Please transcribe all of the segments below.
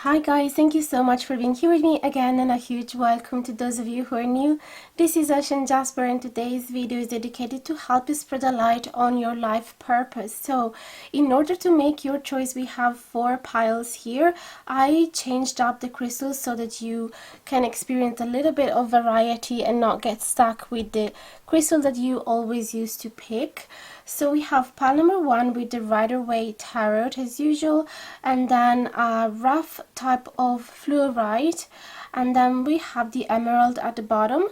Hi guys, thank you so much for being here with me again, and a huge welcome to those of you who are new. This is Jasper, and today's video is dedicated to help you spread a light on your life purpose. So in order to make your choice, we have 4 piles here. I changed up the crystals so that you can experience a little bit of variety and not get stuck with the crystal that you always used to pick. So we have pile number 1 with the Rider-Waite Tarot as usual, and then a rough type of fluorite, and then we have the emerald at the bottom.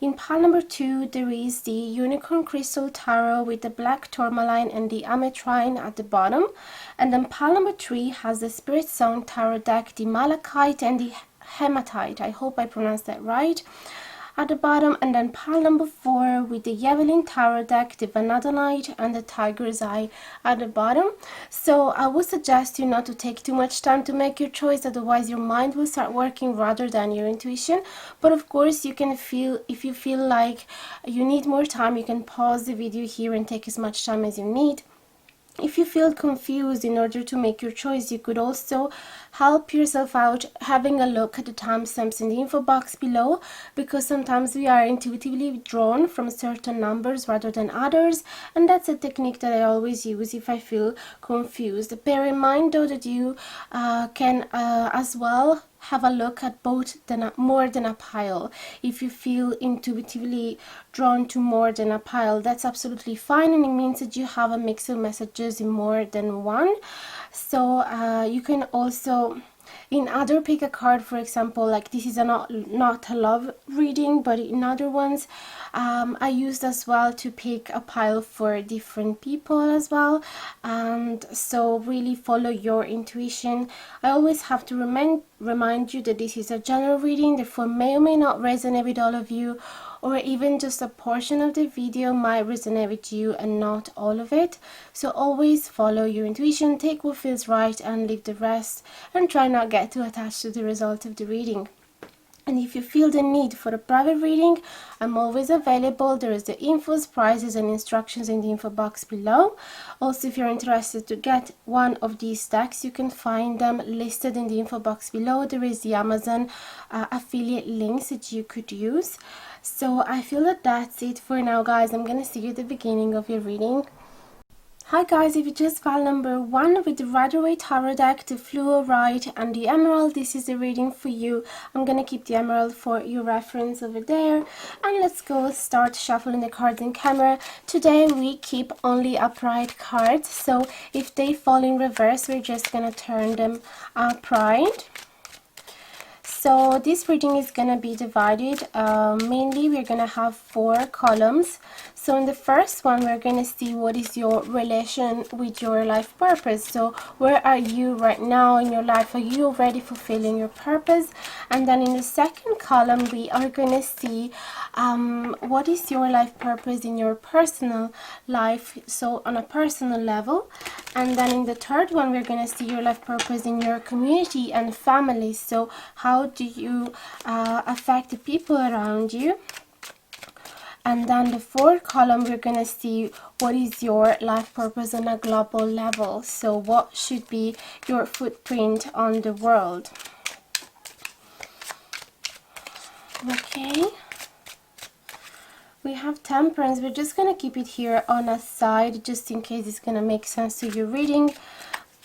In pile number 2 there is the Unicorn Crystal Tarot with the black tourmaline and the Ametrine at the bottom, and then pile number 3 has the Spirit Song Tarot deck, the Malachite and the Hematite, I hope I pronounced that right, at the bottom, and then pile number 4 with the Yvelin Tarot deck, the Vanadolite and the Tiger's Eye at the bottom. So I would suggest you not to take too much time to make your choice, otherwise your mind will start working rather than your intuition. But of course you can if you feel like you need more time, you can pause the video here and take as much time as you need. If you feel confused in order to make your choice, you could also help yourself out having a look at the timestamps in the info box below, because sometimes we are intuitively drawn from certain numbers rather than others, and that's a technique that I always use if I feel confused. Bear in mind though that you can as well have a look at both more than a pile. If you feel intuitively drawn to more than a pile, that's absolutely fine, and it means that you have a mix of messages in more than one. So you can also in other pick a card, for example, like this is not a love reading, but in other ones I used as well to pick a pile for different people as well. And so really follow your intuition. I always have to remind you that this is a general reading, therefore may or may not resonate with all of you, or even just a portion of the video might resonate with you and not all of it. So always follow your intuition, take what feels right and leave the rest, and try not get too attached to the result of the reading. And if you feel the need for a private reading, I'm always available. There is the infos, prices and instructions in the info box below. Also, if you're interested to get one of these decks, you can find them listed in the info box below. There is the Amazon affiliate links that you could use. So I feel that that's it for now, guys. I'm gonna see you at the beginning of your reading. Hi guys, if you just file number 1 with the Rider-Waite Tarot deck, the fluorite and the emerald, this is the reading for you. I'm gonna keep the emerald for your reference over there, and let's go start shuffling the cards in camera. Today we keep only upright cards, so if they fall in reverse, we're just gonna turn them upright. So this reading is going to be divided, mainly we're going to have 4 columns. So in the first one, we're going to see what is your relation with your life purpose. So where are you right now in your life? Are you already fulfilling your purpose? And then in the second column, we are going to see what is your life purpose in your personal life, so on a personal level. And then in the third one, we're going to see your life purpose in your community and family. So how do you affect the people around you? And then the fourth column, we're going to see what is your life purpose on a global level. So what should be your footprint on the world? Okay. We have Temperance. We're just going to keep it here on a side just in case it's going to make sense to your reading.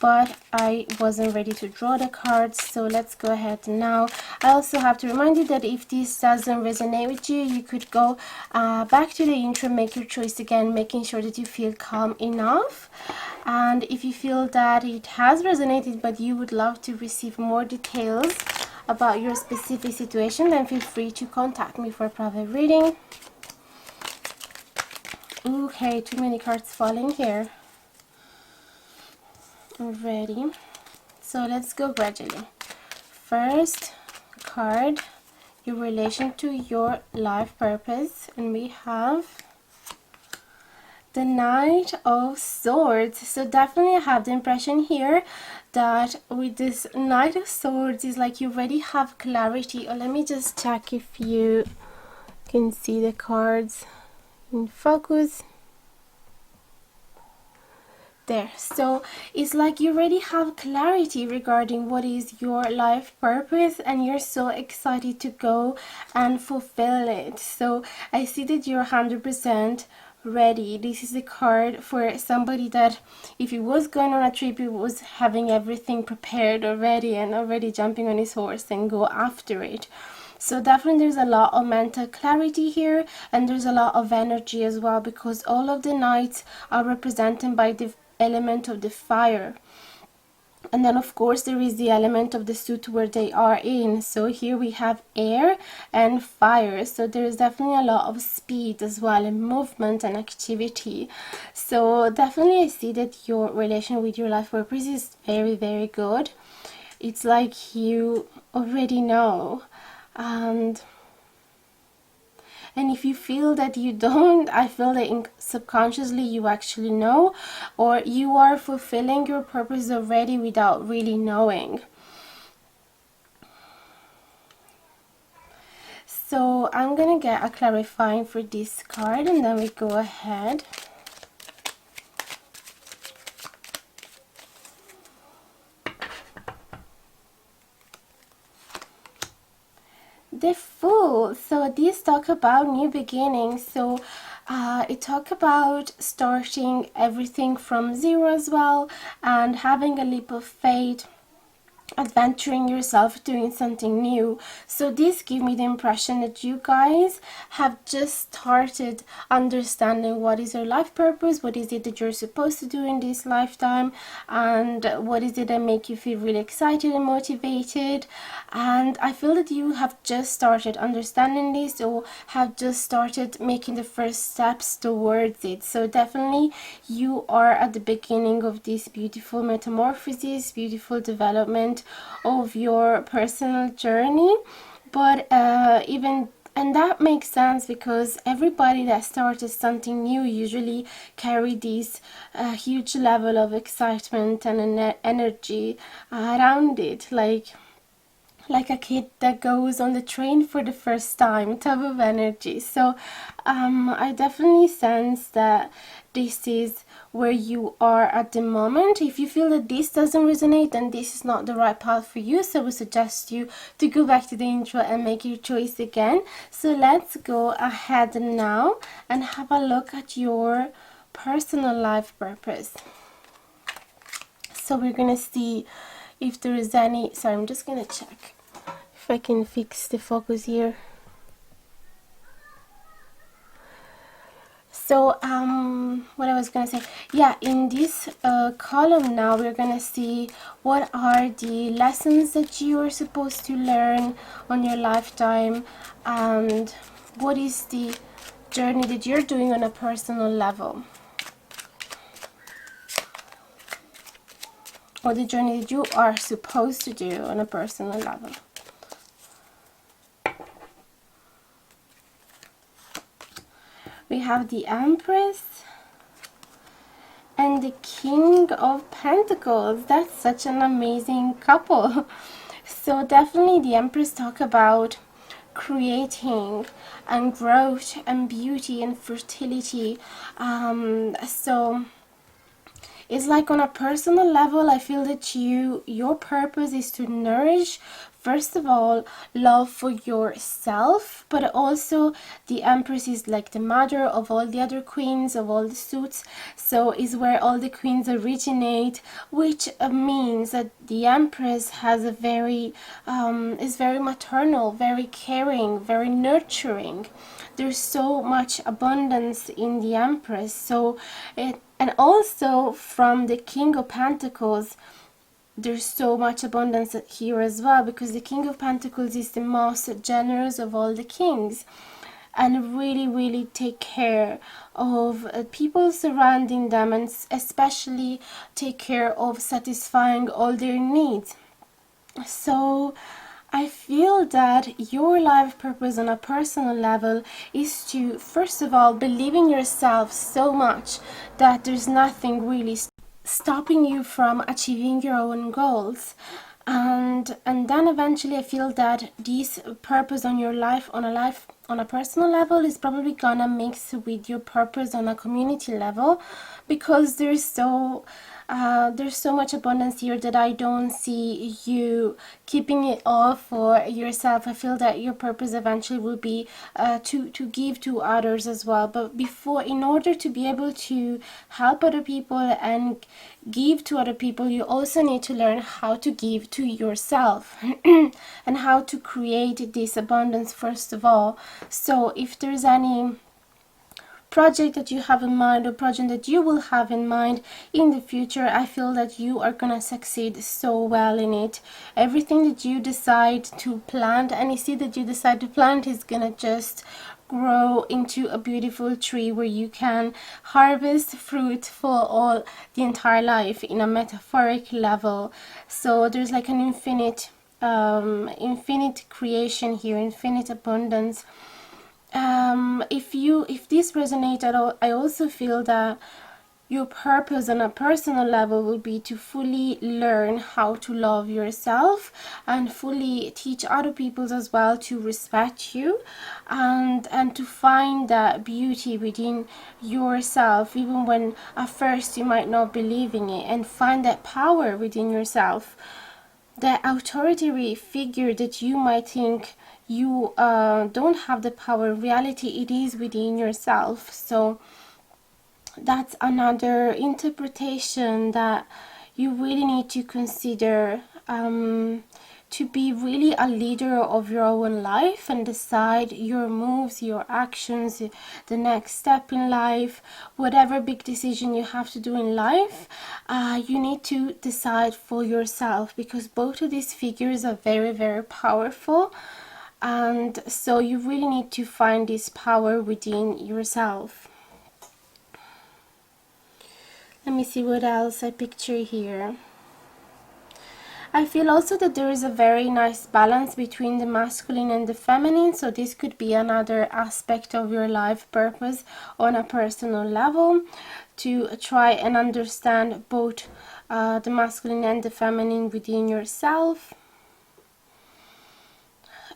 But I wasn't ready to draw the cards, so let's go ahead now. I also have to remind you that if this doesn't resonate with you, you could go back to the intro, make your choice again, making sure that you feel calm enough. And if you feel that it has resonated but you would love to receive more details about your specific situation, then feel free to contact me for a private reading. Okay, too many cards falling here already, so let's go gradually. First card, your relation to your life purpose, and we have the Knight of Swords. So definitely I have the impression here that with this Knight of Swords is like you already have clarity. Or let me just check if you can see the cards in focus. there. So it's like you already have clarity regarding what is your life purpose, and you're so excited to go and fulfill it. So I see that you're 100% ready. This is a card for somebody that if he was going on a trip, he was having everything prepared already and already jumping on his horse and go after it. So definitely there's a lot of mental clarity here, and there's a lot of energy as well, because all of the knights are represented by the element of the fire. And then of course there is the element of the suit where they are in. So here we have air and fire, so there is definitely a lot of speed as well, and movement and activity. So definitely I see that your relation with your life purpose is very, very good. It's like you already know, and if you feel that you don't, I feel that subconsciously you actually know, or you are fulfilling your purpose already without really knowing. So I'm gonna get a clarifying for this card, and then we go ahead. The Fool. So this talk about new beginnings. So it talk about starting everything from zero as well, and having a leap of faith, adventuring yourself, doing something new. So this give me the impression that you guys have just started understanding what is your life purpose, what is it that you're supposed to do in this lifetime, and what is it that make you feel really excited and motivated. And I feel that you have just started understanding this, or have just started making the first steps towards it. So definitely you are at the beginning of this beautiful metamorphosis, beautiful development of your personal journey. But and that makes sense, because everybody that started something new usually carry this huge level of excitement and energy around it, like a kid that goes on the train for the first time type of energy. So I definitely sense that this is where you are at the moment. If you feel that this doesn't resonate, then this is not the right path for you. So I would suggest you to go back to the intro and make your choice again. So let's go ahead now and have a look at your personal life purpose. So we're gonna see if there is any, sorry, I'm just gonna check if I can fix the focus here. So what I was gonna say, yeah, in this column now we're gonna see what are the lessons that you are supposed to learn on your lifetime, and what is the journey that you're doing on a personal level, or the journey that you are supposed to do on a personal level. We have the Empress and the King of Pentacles. That's such an amazing couple. So definitely the Empress talk about creating and growth and beauty and fertility. So it's like on a personal level, I feel that your purpose is to nourish, first of all, love for yourself, but also the Empress is like the mother of all the other queens, of all the suits. So is where all the queens originate, which means that the Empress has a very is very maternal, very caring, very nurturing. There's so much abundance in the Empress. So and also from the King of Pentacles, there's so much abundance here as well, because the King of Pentacles is the most generous of all the kings, and really take care of people surrounding them, and especially take care of satisfying all their needs. So I feel that your life purpose on a personal level is to, first of all, believe in yourself so much that there's nothing really stopping you from achieving your own goals. And then eventually I feel that this purpose on your life, on a personal level, is probably gonna mix with your purpose on a community level, because there's so much abundance here that I don't see you keeping it all for yourself. I feel that your purpose eventually will be to give to others as well. But before, in order to be able to help other people and give to other people, you also need to learn how to give to yourself and how to create this abundance first of all. So if there's any project that you have in mind, or project that you will have in mind in the future, I feel that you are gonna succeed so well in it. Everything that you decide to plant, any seed that you decide to plant, is gonna just grow into a beautiful tree where you can harvest fruit for all the entire life in a metaphoric level. So there's like an infinite creation here, infinite abundance. If this resonates at all, I also feel that your purpose on a personal level will be to fully learn how to love yourself and fully teach other people as well to respect you, and to find that beauty within yourself, even when at first you might not believe in it, and find that power within yourself. The authority figure that you might think you don't have the power, in reality it is within yourself. So that's another interpretation that you really need to consider, to be really a leader of your own life and decide your moves, your actions, the next step in life, whatever big decision you have to do in life. You need to decide for yourself, because both of these figures are very, very powerful. And so you really need to find this power within yourself. Let me see what else I picture here. I feel also that there is a very nice balance between the masculine and the feminine. So this could be another aspect of your life purpose on a personal level, to try and understand both the masculine and the feminine within yourself.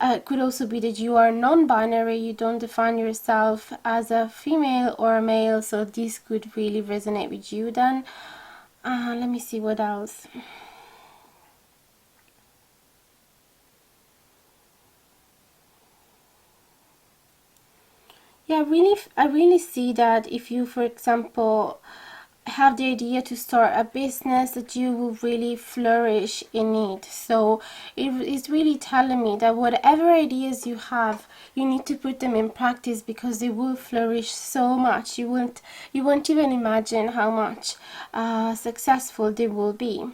It could also be that you are non-binary, you don't define yourself as a female or a male, so this could really resonate with you then. Let me see what else. Yeah, I really see that if you, for example, have the idea to start a business, that you will really flourish in it. So it is really telling me that whatever ideas you have, you need to put them in practice, because they will flourish so much. You won't even imagine how much successful they will be.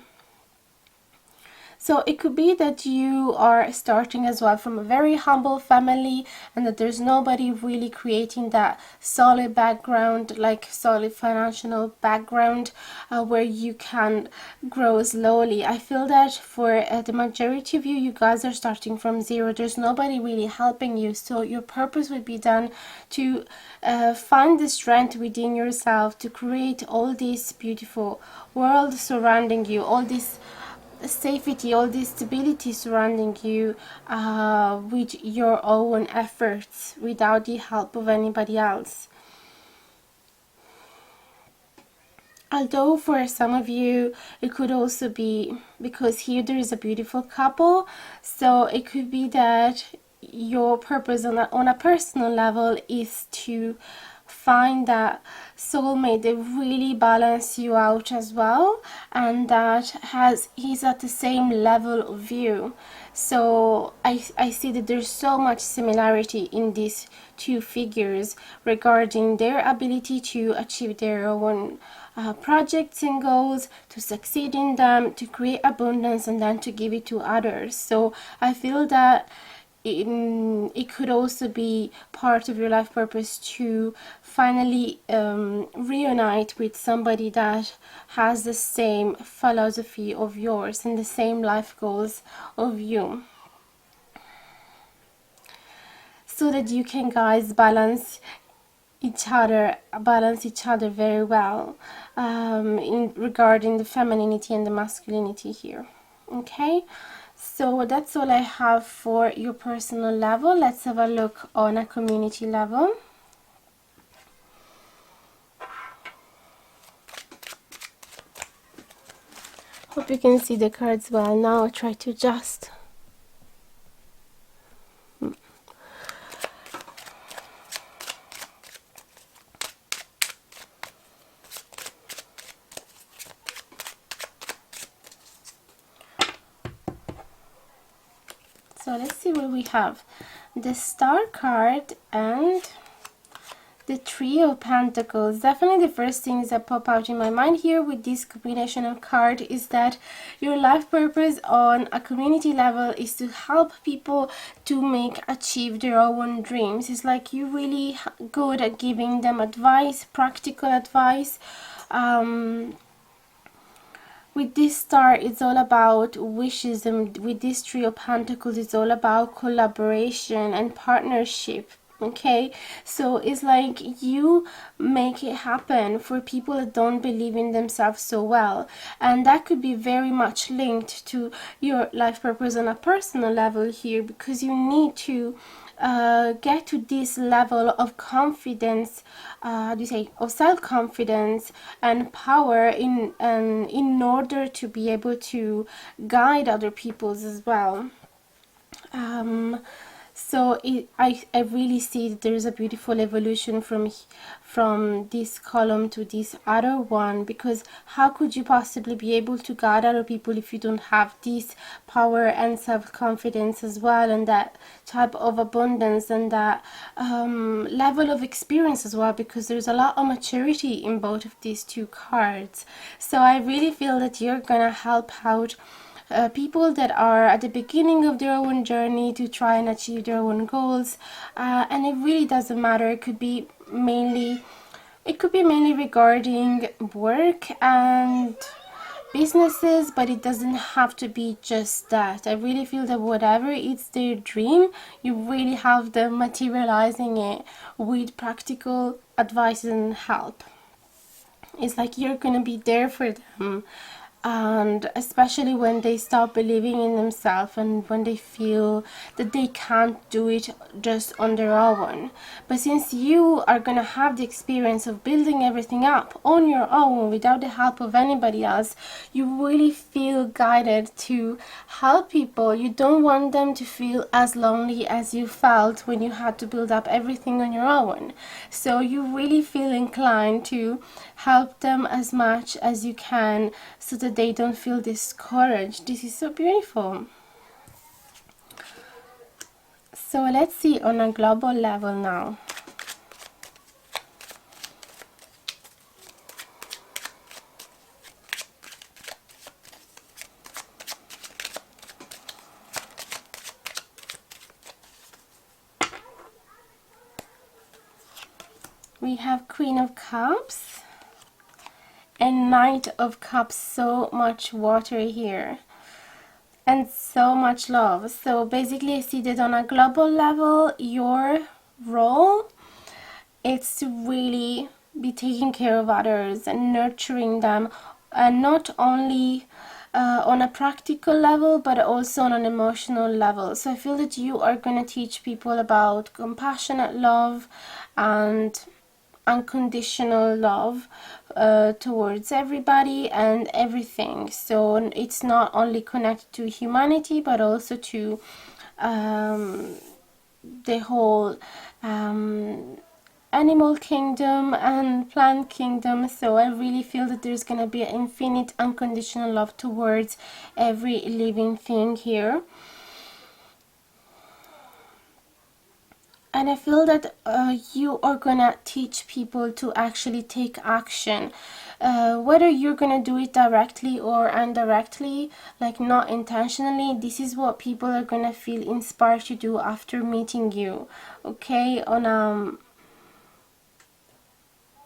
So it could be that you are starting as well from a very humble family, and that there's nobody really creating that solid background, like solid financial background, where you can grow slowly. I feel that for the majority of you, you guys are starting from zero. There's nobody really helping you. So your purpose would be done to find the strength within yourself to create all this beautiful world surrounding you, all this safety, all this stability surrounding you, with your own efforts, without the help of anybody else. Although for some of you it could also be, because here there is a beautiful couple, so it could be that your purpose on a personal level is to find that soulmate that really balance you out as well, and that he's at the same level of you. So I see that there's so much similarity in these two figures regarding their ability to achieve their own projects and goals, to succeed in them, to create abundance, and then to give it to others. So I feel that it could also be part of your life purpose to finally reunite with somebody that has the same philosophy of yours and the same life goals of you, so that you can, guys, balance each other very well, in regarding the femininity and the masculinity here. Okay, so that's all I have for your personal level. Let's have a look on a community level. Hope you can see the cards well now. I'll try to adjust. So let's see what we have. The Star card and the Three of Pentacles. Definitely the first things that pop out in my mind here with this combination of card is that your life purpose on a community level is to help people to achieve their own dreams. It's like you're really good at giving them advice, practical advice. With this Star, it's all about wishes, and with this Three of Pentacles, it's all about collaboration and partnership. Okay, so it's like you make it happen for people that don't believe in themselves so well, and that could be very much linked to your life purpose on a personal level here, because you need to get to this level of confidence, how do you say, of self-confidence and power in order to be able to guide other people's as well. So I really see that there's a beautiful evolution from this column to this other one, because how could you possibly be able to guide other people if you don't have this power and self-confidence as well, and that type of abundance and that level of experience as well, because there's a lot of maturity in both of these two cards. So I really feel that you're gonna help out people that are at the beginning of their own journey to try and achieve their own goals, and it really doesn't matter. It could be mainly regarding work and businesses, but it doesn't have to be just that. I really feel that whatever is their dream, you really have them materializing it with practical advice and help. It's like you're gonna be there for them, and especially when they start believing in themselves and when they feel that they can't do it just on their own. But since you are gonna have the experience of building everything up on your own without the help of anybody else, you really feel guided to help people. You don't want them to feel as lonely as you felt when you had to build up everything on your own. So you really feel inclined to help them as much as you can so that they don't feel discouraged. This is so beautiful. So let's see on a global level now. We have Queen of Cups and Knight of Cups. So much water here and so much love. So basically I see that on a global level your role is to really be taking care of others and nurturing them, and not only on a practical level but also on an emotional level. So I feel that you are going to teach people about compassionate love and unconditional love towards everybody and everything. So it's not only connected to humanity but also to the whole animal kingdom and plant kingdom. So I really feel that there's going to be an infinite unconditional love towards every living thing here. And I feel that you are gonna teach people to actually take action, whether you're gonna do it directly or indirectly, like not intentionally. This is what people are gonna feel inspired to do after meeting you. Okay,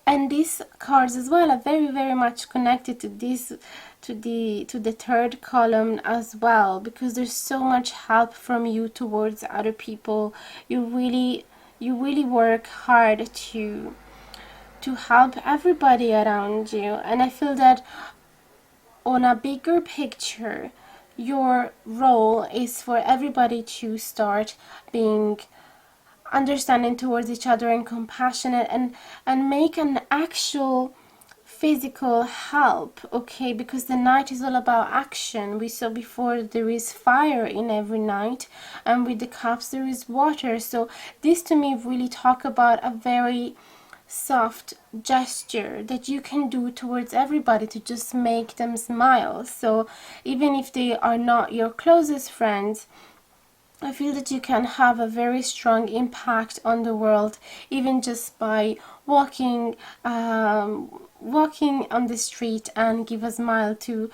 and these cards as well are very much connected to this, to the third column as well, because there's so much help from you towards other people. You really work hard to help everybody around you, and I feel that on a bigger picture your role is for everybody to start being understanding towards each other and compassionate, and make an actual physical help, okay? Because the night is all about action. We saw before there is fire in every night, and with the cups there is water. So this to me really talk about a very soft gesture that you can do towards everybody to just make them smile. So even if they are not your closest friends, I feel that you can have a very strong impact on the world, even just by walking on the street and give a smile to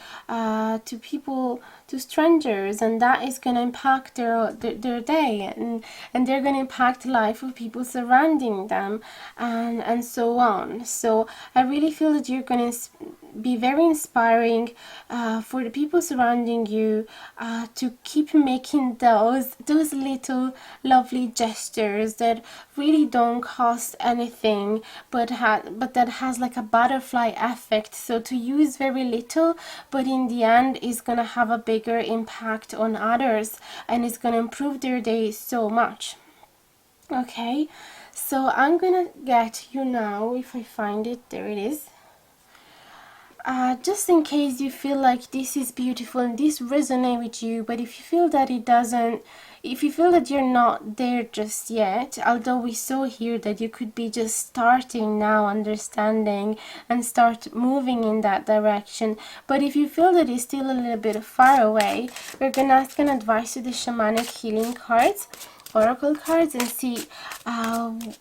people, to strangers, and that is going to impact their day, and they're going to impact the life of people surrounding them, and so on. So I really feel that you're going to be very inspiring for the people surrounding you, to keep making those little lovely gestures that really don't cost anything, but that has like a butterfly effect. So to use very little, but in the end is gonna have a bigger impact on others, and it's gonna improve their day so much. Okay, so I'm gonna get you now, if I find it, there it is. Just in case you feel like this is beautiful and this resonates with you, but if you feel that it doesn't, if you feel that you're not there just yet, although we saw here that you could be just starting now understanding and start moving in that direction, but if you feel that it's still a little bit far away, we're gonna ask an advice to the shamanic healing cards, oracle cards, and see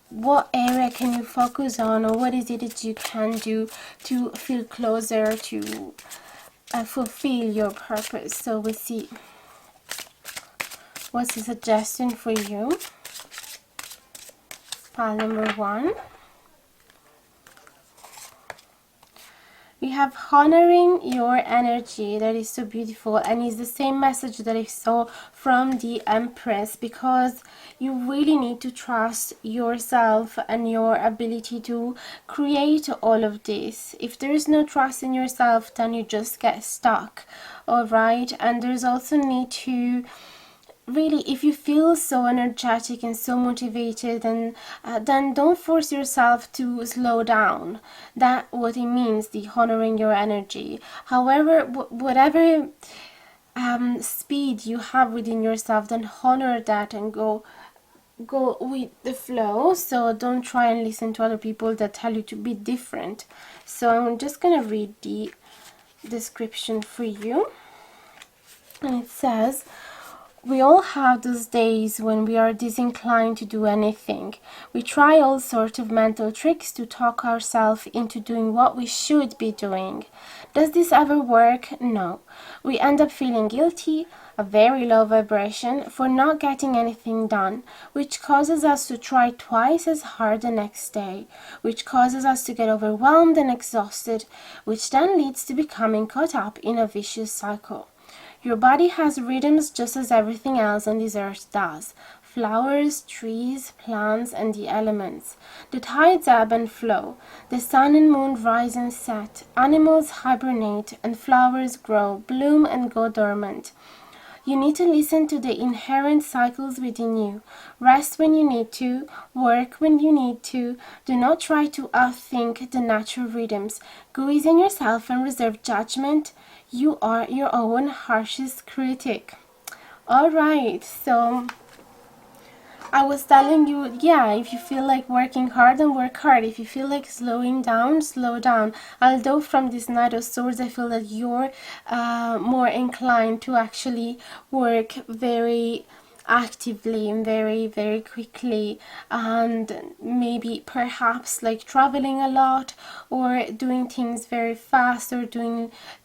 what area can you focus on, or what is it that you can do to feel closer to fulfill your purpose. So we'll see what's the suggestion for you. Pile number 1. We have honoring your energy. That is so beautiful, and it's the same message that I saw from the Empress, because you really need to trust yourself and your ability to create all of this. If there is no trust in yourself, then you just get stuck, all right? And there's also need to really, if you feel so energetic and so motivated, and then don't force yourself to slow down. That what it means, the honoring your energy. However, whatever speed you have within yourself, then honor that and go with the flow. So don't try and listen to other people that tell you to be different. So I'm just gonna read the description for you, and it says, we all have those days when we are disinclined to do anything. We try all sorts of mental tricks to talk ourselves into doing what we should be doing. Does this ever work? No. We end up feeling guilty, a very low vibration, for not getting anything done, which causes us to try twice as hard the next day, which causes us to get overwhelmed and exhausted, which then leads to becoming caught up in a vicious cycle. Your body has rhythms just as everything else on this earth does. Flowers, trees, plants, and the elements. The tides ebb and flow. The sun and moon rise and set. Animals hibernate, and flowers grow, bloom, and go dormant. You need to listen to the inherent cycles within you. Rest when you need to, work when you need to. Do not try to outthink the natural rhythms. Go easy on yourself and reserve judgment. You are your own harshest critic. Alright, so I was telling you, yeah, if you feel like working hard, then work hard. If you feel like slowing down, slow down. Although from this Knight of Swords, I feel that you're more inclined to actually work very actively and very, very quickly, and maybe perhaps like traveling a lot, or doing things very fast, or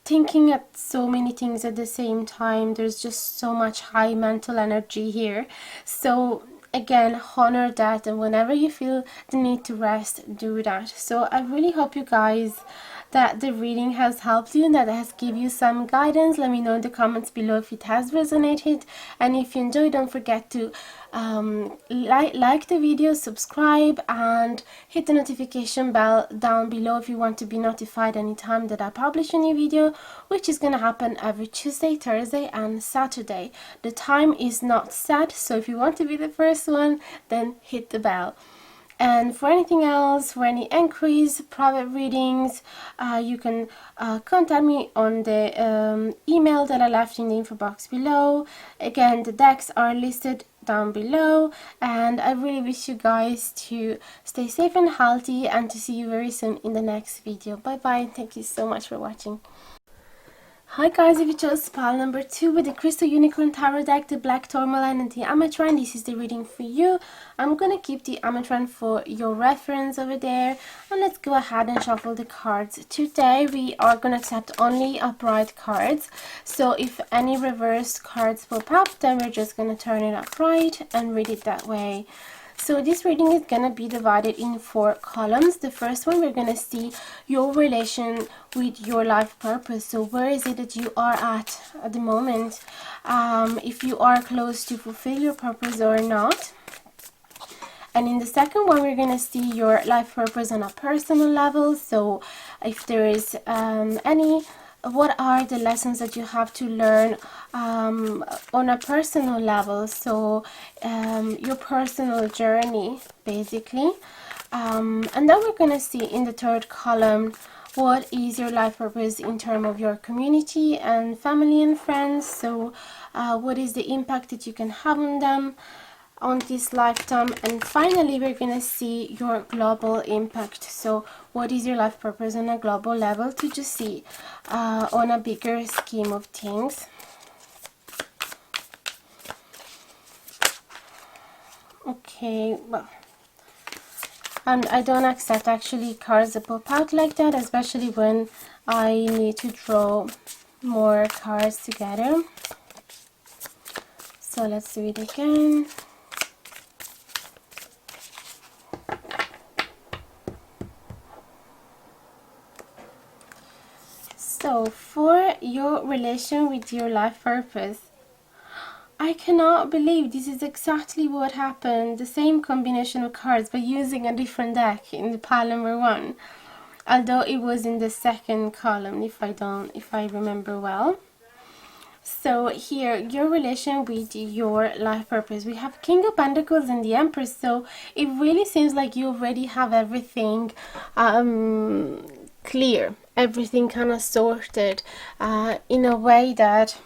thinking at so many things at the same time. There's just so much high mental energy here. So again, honor that, and whenever you feel the need to rest, do that. So I really hope you guys that the reading has helped you and that it has given you some guidance. Let me know in the comments below if it has resonated, and if you enjoy, don't forget to like the video, subscribe, and hit the notification bell down below if you want to be notified anytime that I publish a new video, which is going to happen every Tuesday, Thursday, and Saturday. The time is not set, so if you want to be the first one, then hit the bell. And for anything else, for any inquiries, private readings, you can contact me on the email that I left in the info box below. Again, the decks are listed down below, and I really wish you guys to stay safe and healthy, and to see you very soon in the next video. Bye bye. Thank you so much for watching. Hi guys, if you chose pile number 2 with the Crystal Unicorn Tarot deck, the Black Tourmaline and the Ametrine, this is the reading for you. I'm going to keep the Ametrine for your reference over there, and let's go ahead and shuffle the cards. Today we are going to accept only upright cards, so if any reversed cards pop up, then we're just going to turn it upright and read it that way. So this reading is going to be divided in 4 columns. The first one, we're going to see your relation with your life purpose. So where is it that you are at the moment? If you are close to fulfill your purpose or not. And in the second one, we're going to see your life purpose on a personal level. So if there is what are the lessons that you have to learn on a personal level, so your personal journey basically. And then we're going to see in the third column, what is your life purpose in terms of your community and family and friends. So what is the impact that you can have on them on this lifetime. And finally, we're going to see your global impact. So what is your life purpose on a global level, to just see on a bigger scheme of things. Okay, well, and I don't accept actually cards that pop out like that, especially when I need to draw more cards together. So let's do it again. So for your relation with your life purpose, I cannot believe this is exactly what happened. The same combination of cards, but using a different deck in the pile number 1. Although it was in the second column, if I remember well. So here, your relation with your life purpose. We have King of Pentacles and the Empress. So it really seems like you already have everything clear, everything kind of sorted in a way that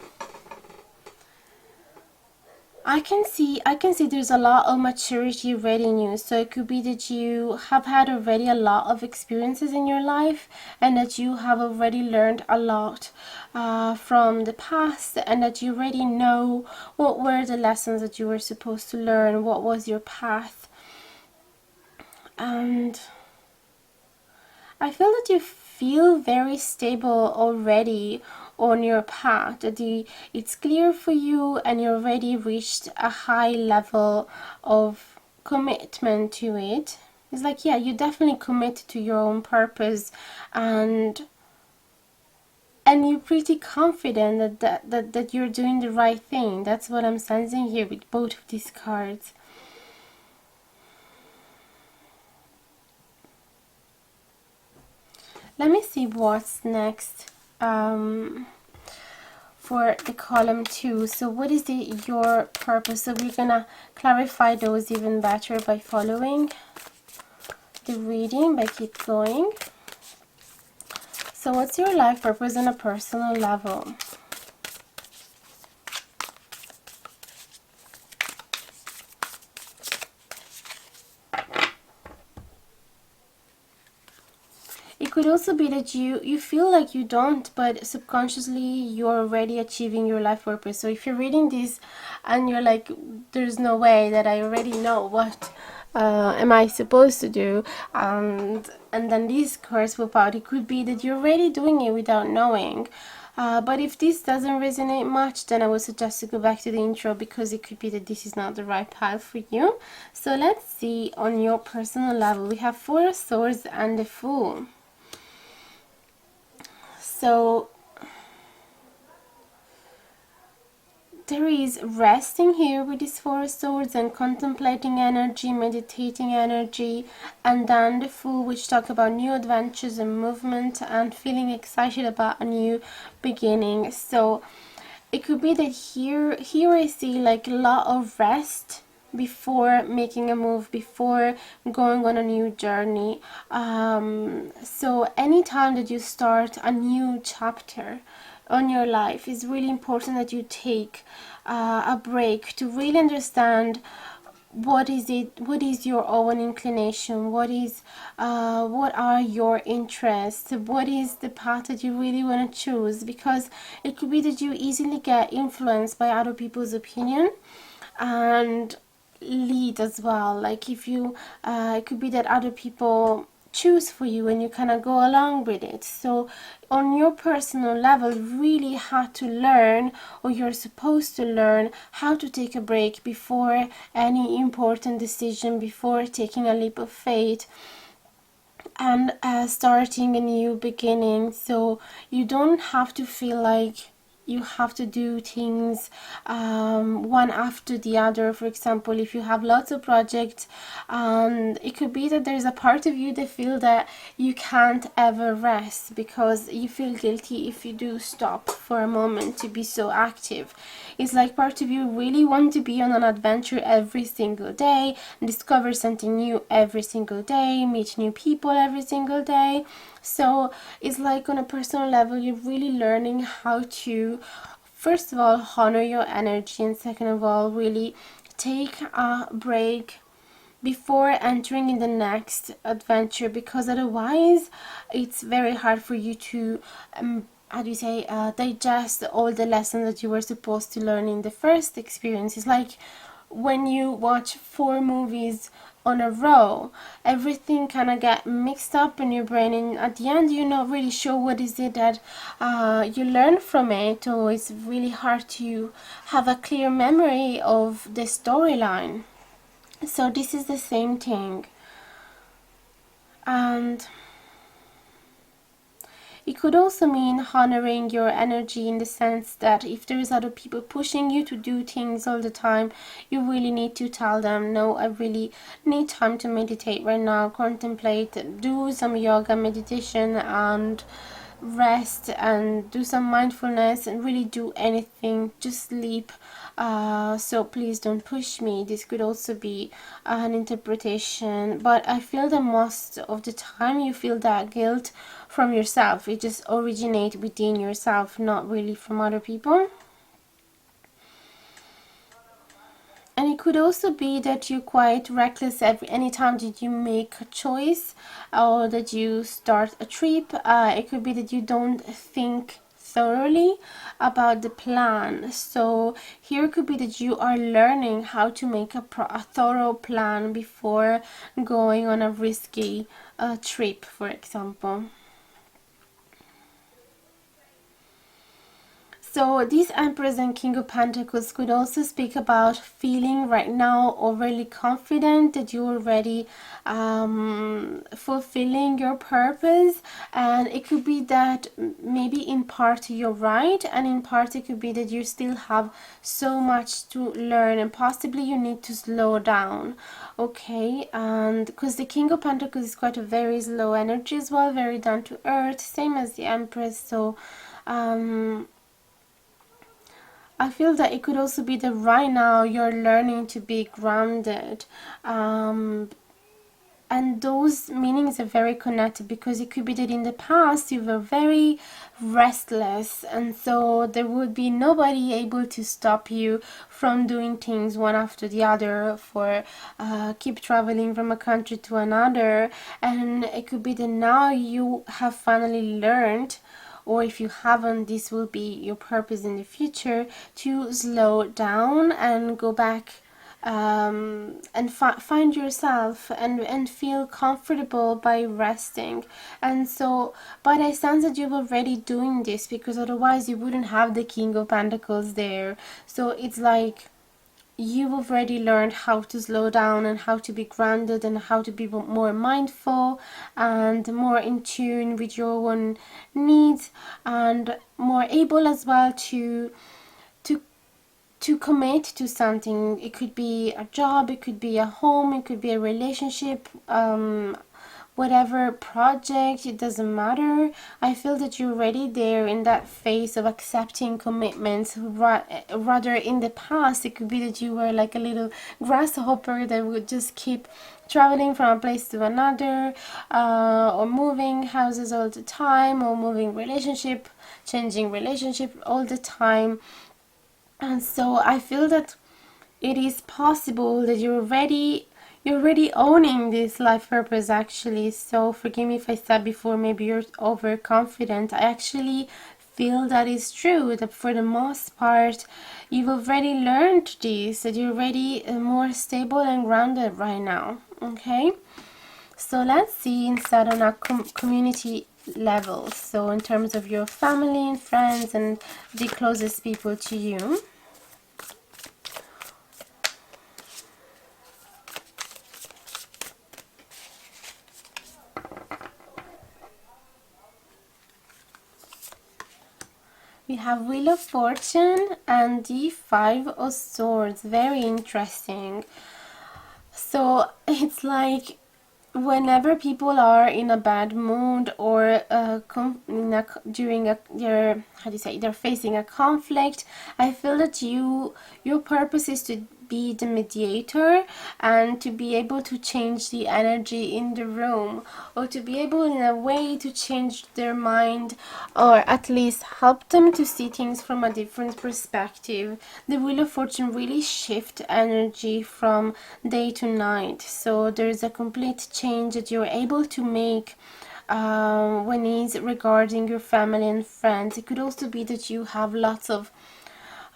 I can see there's a lot of maturity already in you. So it could be that you have had already a lot of experiences in your life, and that you have already learned a lot from the past, and that you already know what were the lessons that you were supposed to learn, what was your path. And I feel that you feel very stable already on your path, that it's clear for you, and you already reached a high level of commitment to it. It's like, yeah, you definitely commit to your own purpose, and you're pretty confident that you're doing the right thing. That's what I'm sensing here with both of these cards. Let me see what's next for the column 2. So what is your purpose? So we're gonna clarify those even better by following the reading, by keep going. So what's your life purpose on a personal level? It could also be that you feel like you don't, but subconsciously you're already achieving your life purpose. So if you're reading this and you're like, there's no way that I already know what am I supposed to do, and then these cards pop out, it could be that you're already doing it without knowing. But if this doesn't resonate much, then I would suggest to go back to the intro, because it could be that this is not the right path for you. So let's see on your personal level. We have 4 of Swords and the Fool. So there is resting here with this Four of Swords, and contemplating energy, meditating energy, and then the Fool, which talk about new adventures and movement and feeling excited about a new beginning. So it could be that here I see like a lot of rest before making a move, before going on a new journey. So anytime that you start a new chapter on your life, it's really important that you take a break to really understand what is your own inclination, what are your interests, what is the path that you really want to choose, because it could be that you easily get influenced by other people's opinion and lead as well. Like if you it could be that other people choose for you and you kind of go along with it. So on your personal level, you really had to learn, or you're supposed to learn, how to take a break before any important decision, before taking a leap of faith and starting a new beginning. So you don't have to feel like you have to do things one after the other. For example, if you have lots of projects, and it could be that there's a part of you that feel that you can't ever rest because you feel guilty if you do stop for a moment to be so active. It's like part of you really want to be on an adventure every single day, discover something new every single day, meet new people every single day. So it's like on a personal level, you're really learning how to, first of all, honor your energy, and second of all, really take a break before entering in the next adventure, because otherwise it's very hard for you to how do you say, digest all the lessons that you were supposed to learn in the first experience. It's like when you watch 4 movies on a row, everything kind of get mixed up in your brain, and at the end you're not really sure what is it that you learn from it, or it's really hard to have a clear memory of the storyline. So this is the same thing. And it could also mean honoring your energy, in the sense that if there's other people pushing you to do things all the time, you really need to tell them, no, I really need time to meditate right now, contemplate, do some yoga, meditation, and rest, and do some mindfulness, and really do anything, just sleep. So please don't push me. This could also be an interpretation, but I feel that most of the time you feel that guilt from yourself. It just originates within yourself, not really from other people. And it could also be that you're quite reckless anytime that you make a choice, or that you start a trip. It could be that you don't think thoroughly about the plan. So here could be that you are learning how to make a thorough plan before going on a risky trip, for example. So this Empress and King of Pentacles could also speak about feeling right now overly confident that you're already fulfilling your purpose, and it could be that maybe in part you're right, and in part it could be that you still have so much to learn, and possibly you need to slow down. Okay, and because the King of Pentacles is quite a very slow energy as well, very down to earth, same as the Empress. So I feel that it could also be that right now you're learning to be grounded. And those meanings are very connected, because it could be that in the past you were very restless, and so there would be nobody able to stop you from doing things one after the other, for keep traveling from a country to another. And it could be that now you have finally learned, or if you haven't, this will be your purpose in the future, to slow down and go back and find yourself and feel comfortable by resting. And so, but I sense that you're already doing this, because otherwise you wouldn't have the King of Pentacles there. So it's like you've already learned how to slow down and how to be grounded and how to be more mindful and more in tune with your own needs, and more able as well to to commit to something. It could be a job, it could be a home, it could be a relationship, whatever project, it doesn't matter. I feel that you're already there in that phase of accepting commitments. Rather, in the past, it could be that you were like a little grasshopper that would just keep traveling from a place to another, or moving houses all the time, or moving relationship, changing relationship all the time. And so I feel that it is possible that you're already owning this life purpose actually. So forgive me if I said before maybe you're overconfident. I actually feel that is true, that for the most part you've already learned this, that you're already more stable and grounded right now. Okay, so let's see inside on our community levels, so in terms of your family and friends and the closest people to you. We have Wheel of Fortune and the Five of Swords. Very interesting. So it's like whenever people are in a bad mood or during their, how do you say, they're facing a conflict, I feel that your purpose is to be the mediator and to be able to change the energy in the room, or to be able in a way to change their mind, or at least help them to see things from a different perspective. The Wheel of Fortune really shift energy from day to night, so there's a complete change that you're able to make when it's regarding your family and friends. It could also be that you have lots of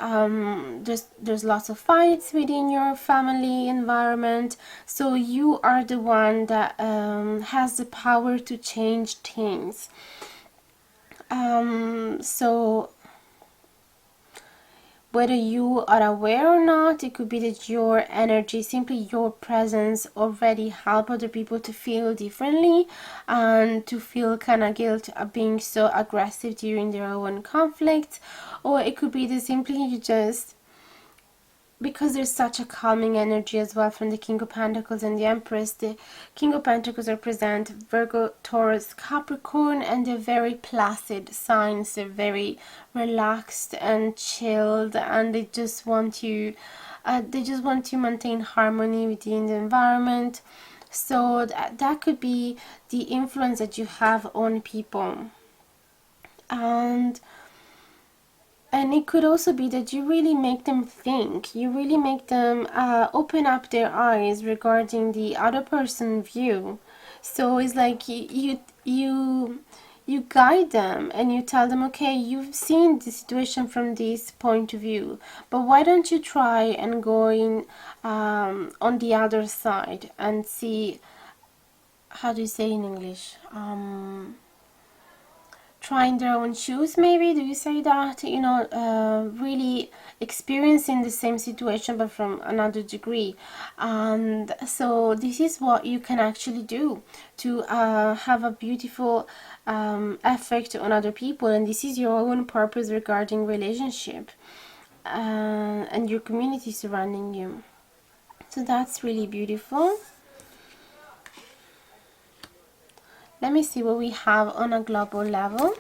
there's lots of fights within your family environment, so you are the one that has the power to change things. So whether you are aware or not, it could be that your energy, simply your presence, already help other people to feel differently and to feel kind of guilt of being so aggressive during their own conflicts. Or it could be that simply you just, because there's such a calming energy as well from the King of Pentacles and the Empress. The King of Pentacles represent Virgo, Taurus, Capricorn, and they're very placid signs. They're very relaxed and chilled, and they just want to maintain harmony within the environment. So that could be the influence that you have on people. And it could also be that you really make them think, you really make them open up their eyes regarding the other person's view. So it's like you guide them and you tell them, okay, you've seen the situation from this point of view, but why don't you try and go in on the other side and see, how do you say in English, trying their own shoes, maybe, do you say that, really experiencing the same situation but from another degree. And so this is what you can actually do to have a beautiful effect on other people, and this is your own purpose regarding relationship and your community surrounding you. So that's really beautiful. Let me see what we have on a global level.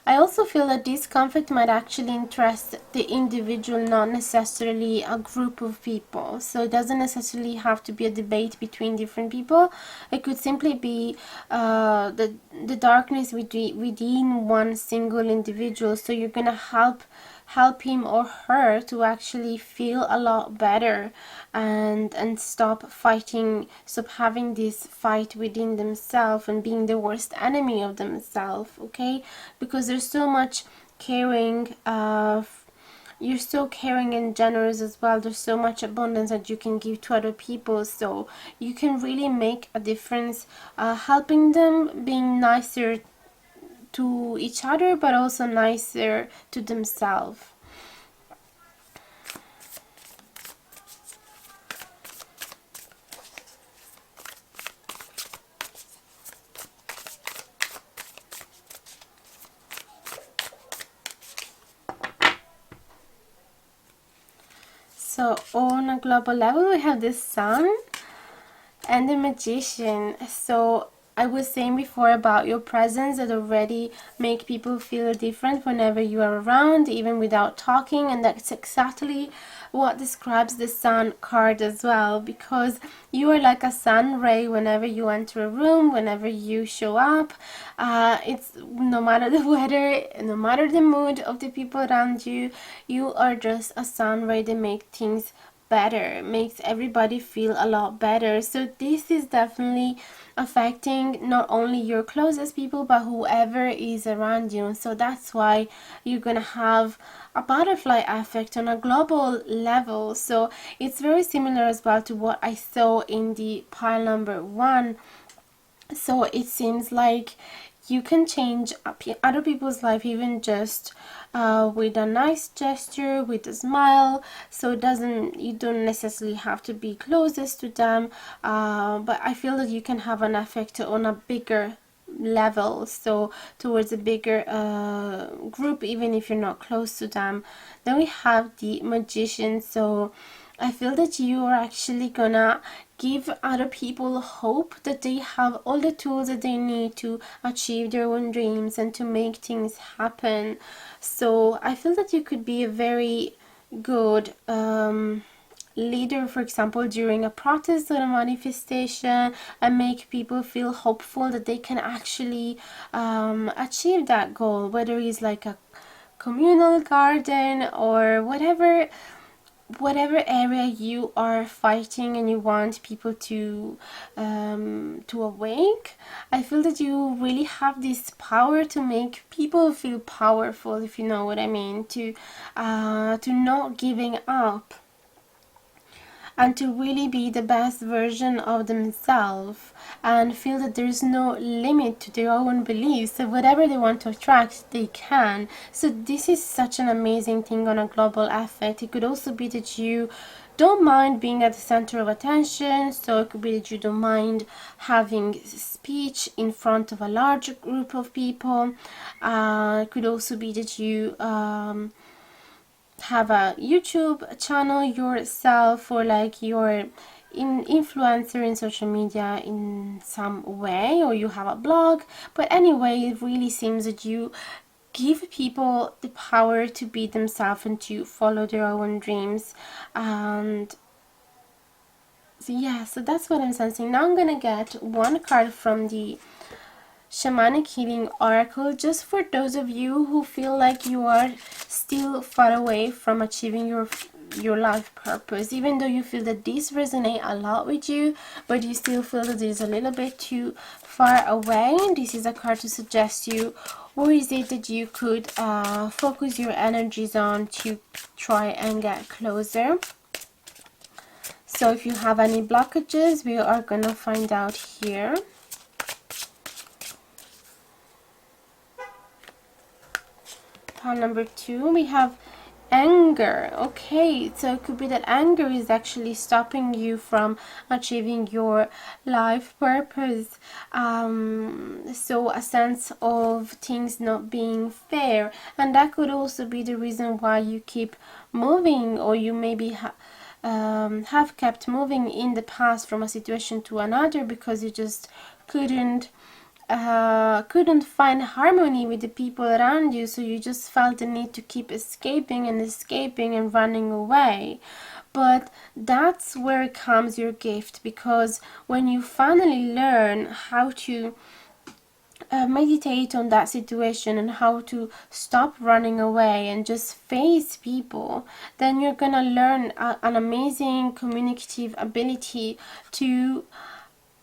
I also feel that this conflict might actually interest the individual, not necessarily a group of people. So it doesn't necessarily have to be a debate between different people. It could simply be the darkness within one single individual. So you're gonna help him or her to actually feel a lot better and stop fighting, stop having this fight within themselves and being the worst enemy of themselves. Okay, because there's so much caring, you're so caring and generous as well. There's so much abundance that you can give to other people, so you can really make a difference, helping them, being nicer to each other, but also nicer to themselves. So on a global level, we have the Sun and the Magician. So I was saying before about your presence that already make people feel different whenever you are around, even without talking, and that's exactly what describes the Sun card as well, because you are like a sun ray whenever you enter a room, whenever you show up. It's no matter the weather, no matter the mood of the people around you, you are just a sun ray that make things better, makes everybody feel a lot better. So this is definitely affecting not only your closest people but whoever is around you. So that's why you're gonna have a butterfly effect on a global level. So it's very similar as well to what I saw in the pile number 1. So it seems like you can change other people's life even just with a nice gesture, with a smile. So you don't necessarily have to be closest to them, but I feel that you can have an effect on a bigger level, so towards a bigger group, even if you're not close to them. Then we have the Magician. So I feel that you are actually gonna give other people hope that they have all the tools that they need to achieve their own dreams and to make things happen. So I feel that you could be a very good leader, for example, during a protest or a manifestation, and make people feel hopeful that they can actually achieve that goal, whether it's like a communal garden or whatever area you are fighting and you want people to awake. I feel that you really have this power to make people feel powerful, if you know what I mean, to not giving up and to really be the best version of themselves and feel that there's no limit to their own beliefs. So whatever they want to attract, they can. So this is such an amazing thing on a global effect. It could also be that you don't mind being at the center of attention. So it could be that you don't mind having speech in front of a large group of people. It could also be that you have a YouTube channel yourself, or like you're an influencer in social media in some way, or you have a blog. But anyway, it really seems that you give people the power to be themselves and to follow their own dreams. And so yeah, so that's what I'm sensing. Now I'm gonna get one card from the Shamanic Healing Oracle, just for those of you who feel like you are still far away from achieving your life purpose, even though you feel that this resonates a lot with you, but you still feel that it is a little bit too far away. This is a card to suggest you, or is it that you could focus your energies on to try and get closer. So if you have any blockages, we are gonna find out here. Number 2, we have anger. Okay, so it could be that anger is actually stopping you from achieving your life purpose. So a sense of things not being fair, and that could also be the reason why you keep moving, or you maybe have kept moving in the past from a situation to another because you just couldn't find harmony with the people around you, so you just felt the need to keep escaping and running away. But that's where comes your gift, because when you finally learn how to meditate on that situation and how to stop running away and just face people, then you're gonna learn an amazing communicative ability to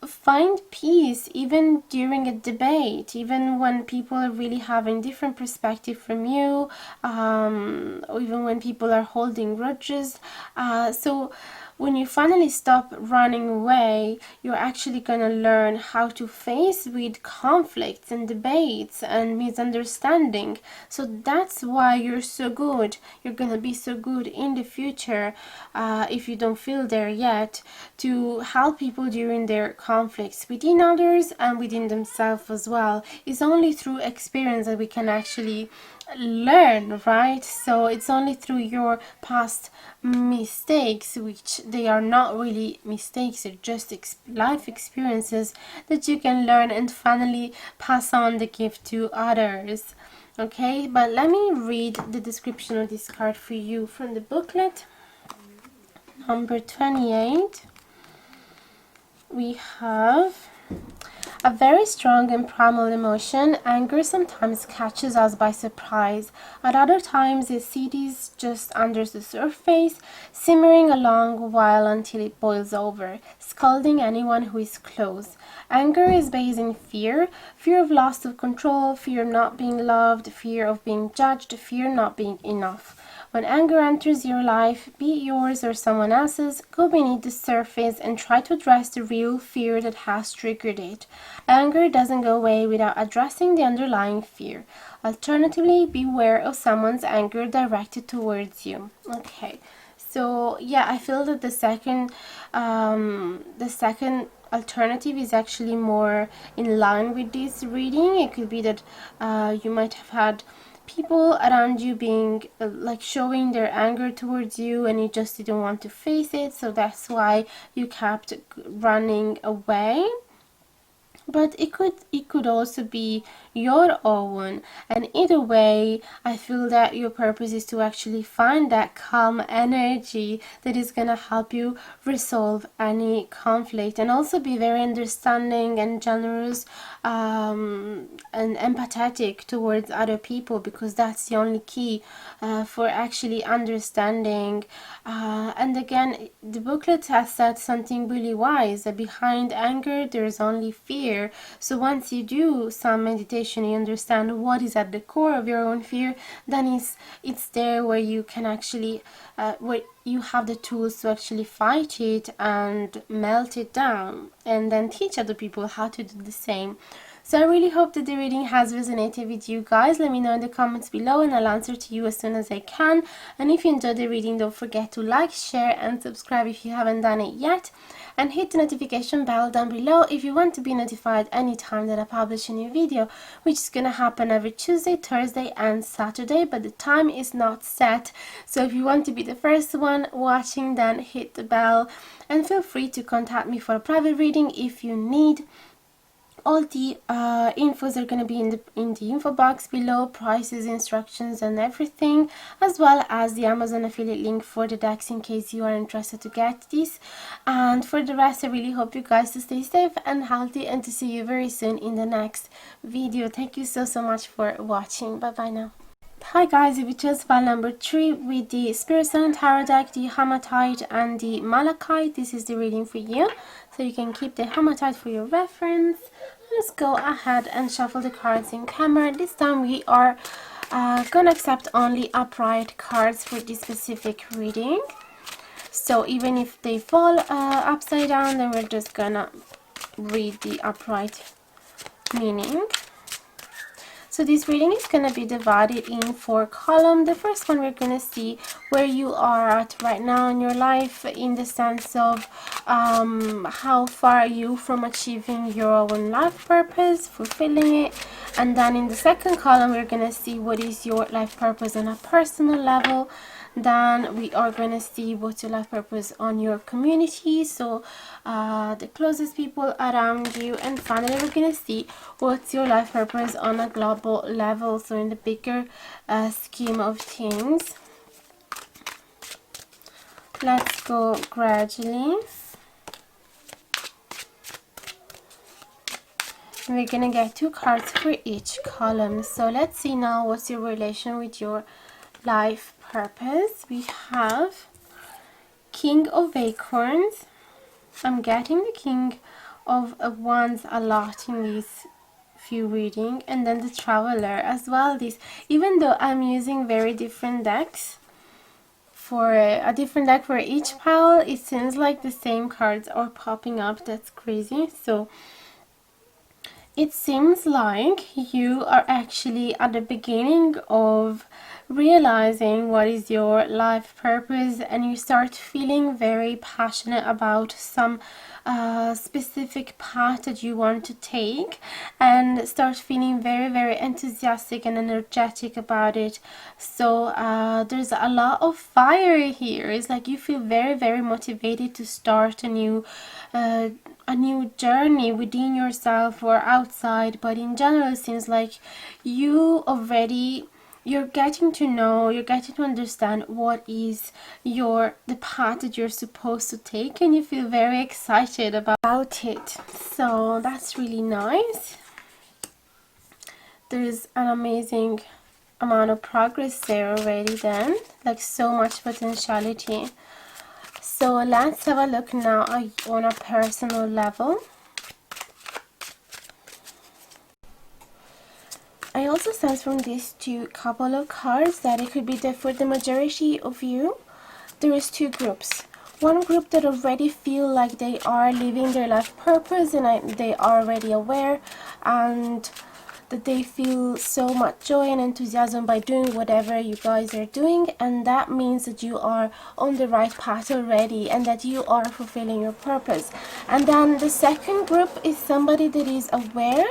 find peace even during a debate, even when people are really having different perspective from you, or even when people are holding grudges. So when you finally stop running away, you're actually gonna learn how to face with conflicts and debates and misunderstanding. So that's why you're so good. You're gonna be so good in the future, if you don't feel there yet, to help people during their conflicts within others and within themselves as well. It's only through experience that we can actually learn, right? So it's only through your past mistakes, which they are not really mistakes, they're just life experiences, that you can learn and finally pass on the gift to others. Okay, but let me read the description of this card for you from the booklet. Number 28, we have a very strong and primal emotion. Anger sometimes catches us by surprise. At other times, it sits just under the surface, simmering a long while until it boils over, scalding anyone who is close. Anger is based in fear, fear of loss of control, fear of not being loved, fear of being judged, fear of not being enough. When anger enters your life, be it yours or someone else's, go beneath the surface and try to address the real fear that has triggered it. Anger doesn't go away without addressing the underlying fear. Alternatively, beware of someone's anger directed towards you. Okay, so yeah, I feel that the second alternative is actually more in line with this reading. It could be that you might have had people around you being like showing their anger towards you, and you just didn't want to face it, so that's why you kept running away. But it could also be your own, and either way, I feel that your purpose is to actually find that calm energy that is gonna help you resolve any conflict, and also be very understanding and generous, and empathetic towards other people, because that's the only key for actually understanding. And again, the booklet has said something really wise, that behind anger there is only fear. So once you do some meditation, you understand what is at the core of your own fear, then it's there where you can actually where you have the tools to actually fight it and melt it down, and then teach other people how to do the same. So I really hope that the reading has resonated with you guys. Let me know in the comments below and I'll answer to you as soon as I can. And if you enjoyed the reading, don't forget to like, share and subscribe if you haven't done it yet. And hit the notification bell down below if you want to be notified anytime that I publish a new video, which is going to happen every Tuesday, Thursday and Saturday, but the time is not set. So if you want to be the first one watching, then hit the bell, and feel free to contact me for a private reading if you need. All the infos are going to be in the info box below, prices, instructions and everything, as well as the Amazon affiliate link for the decks in case you are interested to get this. And for the rest, I really hope you guys to stay safe and healthy, and to see you very soon in the next video. Thank you so much for watching. Bye bye now. Hi guys, if you chose file number 3 with the Spirit Stone Tarot deck, the Hematite and the Malachite, this is the reading for you. So you can keep the Hematite for your reference. Let's go ahead and shuffle the cards in camera. This time we are gonna accept only upright cards for this specific reading. So even if they fall upside down, then we're just gonna read the upright meaning. So this reading is going to be divided in 4 columns. The first one, we're going to see where you are at right now in your life, in the sense of how far are you from achieving your own life purpose, fulfilling it. And then in the second column, we're going to see what is your life purpose on a personal level. Then we are going to see what's your life purpose on your community, so the closest people around you. And finally, we're going to see what's your life purpose on a global level, so in the bigger scheme of things. Let's go gradually. And we're going to get 2 cards for each column. So let's see now what's your relation with your life purpose. We have King of Acorns. I'm getting the King of Wands a lot in these few reading, and then the Traveler as well. This, even though I'm using very different decks for a different deck for each pile. It seems like the same cards are popping up. That's crazy. So it seems like you are actually at the beginning of realizing what is your life purpose, and you start feeling very passionate about some specific path that you want to take, and start feeling very, very enthusiastic and energetic about it. So there's a lot of fire here. It's like you feel very, very motivated to start a new journey within yourself or outside, but in general it seems like you're getting to know, you're getting to understand what is the path that you're supposed to take, and you feel very excited about it. So that's really nice. There's an amazing amount of progress there already then, like so much potentiality. So let's have a look now on a personal level. I also sense from these two couple of cards that it could be that for the majority of you, there is two groups. One group that already feel like they are living their life purpose, and they are already aware, and that they feel so much joy and enthusiasm by doing whatever you guys are doing, and that means that you are on the right path already and that you are fulfilling your purpose. And then the second group is somebody that is aware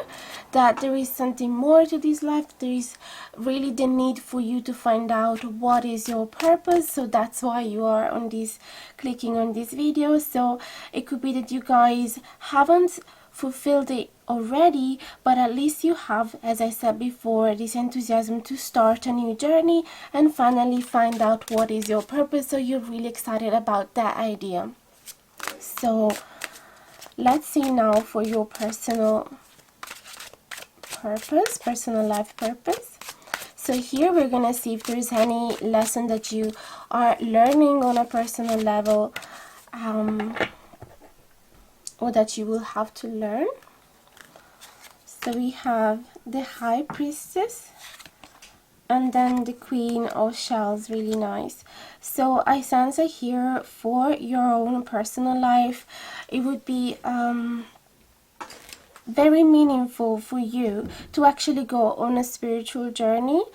that there is something more to this life. There is really the need for you to find out what is your purpose, so that's why you are on this, clicking on this video. So it could be that you guys haven't fulfilled it already, but at least you have, as I said before, this enthusiasm to start a new journey and finally find out what is your purpose. So you're really excited about that idea. So let's see now for your personal purpose, personal life purpose. So here we're gonna see if there's any lesson that you are learning on a personal level, or that you will have to learn. So we have the High Priestess and then the Queen of Shells. Really nice. So I sense that here for your own personal life, it would be very meaningful for you to actually go on a spiritual journey.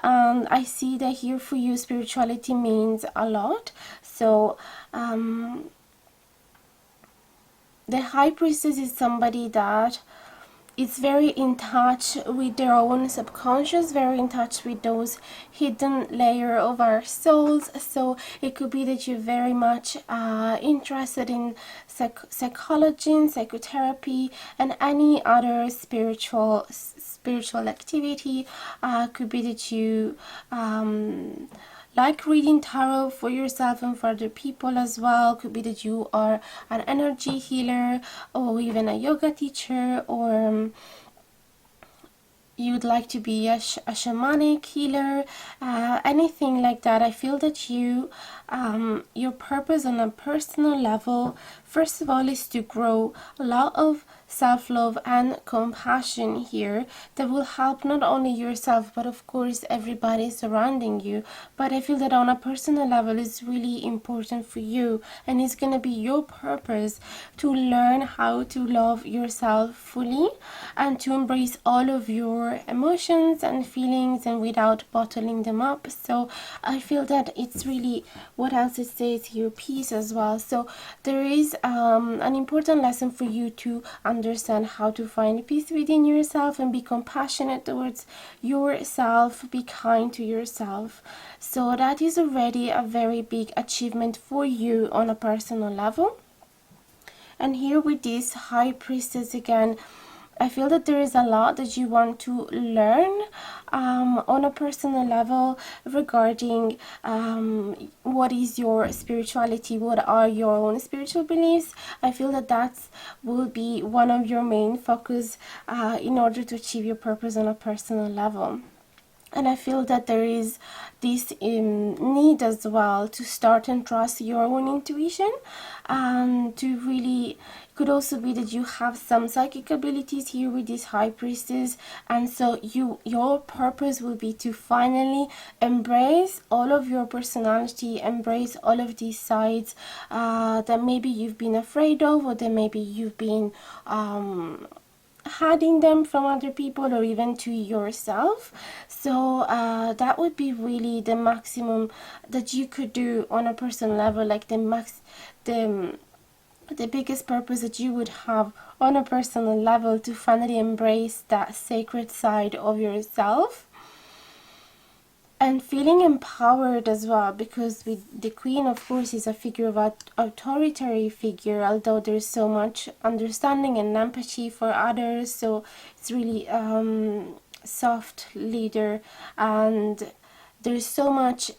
I see that here for you spirituality means a lot. So the High Priestess is somebody that is very in touch with their own subconscious, very in touch with those hidden layer of our souls. So it could be that you're very much interested in psychology and psychotherapy and any other spiritual activity. Could be that you like reading tarot for yourself and for other people as well. Could be that you are an energy healer or even a yoga teacher, or you'd like to be a shamanic healer, anything like that. I feel that your purpose on a personal level, first of all, is to grow a lot of self-love and compassion here that will help not only yourself but of course everybody surrounding you. But I feel that on a personal level it's really important for you, and it's gonna be your purpose to learn how to love yourself fully and to embrace all of your emotions and feelings and without bottling them up. So I feel that it's really, what else it says here, peace as well. So there is an important lesson for you to understand how to find peace within yourself and be compassionate towards yourself, be kind to yourself. So that is already a very big achievement for you on a personal level. And here with this High Priestess again, I feel that there is a lot that you want to learn on a personal level regarding what is your spirituality, what are your own spiritual beliefs. I feel that that will be one of your main focus in order to achieve your purpose on a personal level. And I feel that there is this need as well to start and trust your own intuition, and to really, could also be that you have some psychic abilities here with this high priestess, and so your purpose will be to finally embrace all of your personality, embrace all of these sides that maybe you've been afraid of, or that maybe you've been hiding them from other people or even to yourself. So that would be really the maximum that you could do on a personal level, like the biggest purpose that you would have on a personal level, to finally embrace that sacred side of yourself. And feeling empowered as well, because with the queen, of course, is a figure of authoritarian figure, although there's so much understanding and empathy for others, so it's really soft leader, and there's so much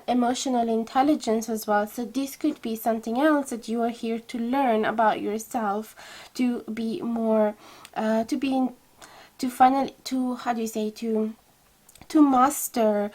emotional intelligence as well. So this could be something else that you are here to learn about yourself, to be more to finally, to, how do you say, to master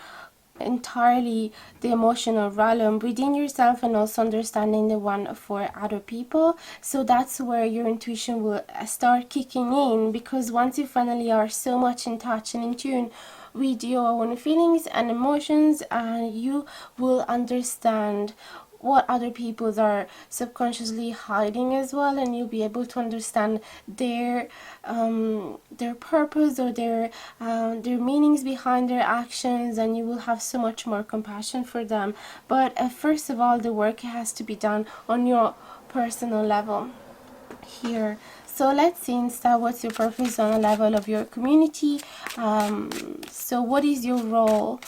entirely the emotional realm within yourself, and also understanding the one for other people. So that's where your intuition will start kicking in, because once you finally are so much in touch and in tune with your own feelings and emotions, you will understand what other people are subconsciously hiding as well, and you'll be able to understand their purpose, or their meanings behind their actions, and you will have so much more compassion for them. But first of all, the work has to be done on your personal level here. So let's see instead what's your purpose on a level of your community. So what is your role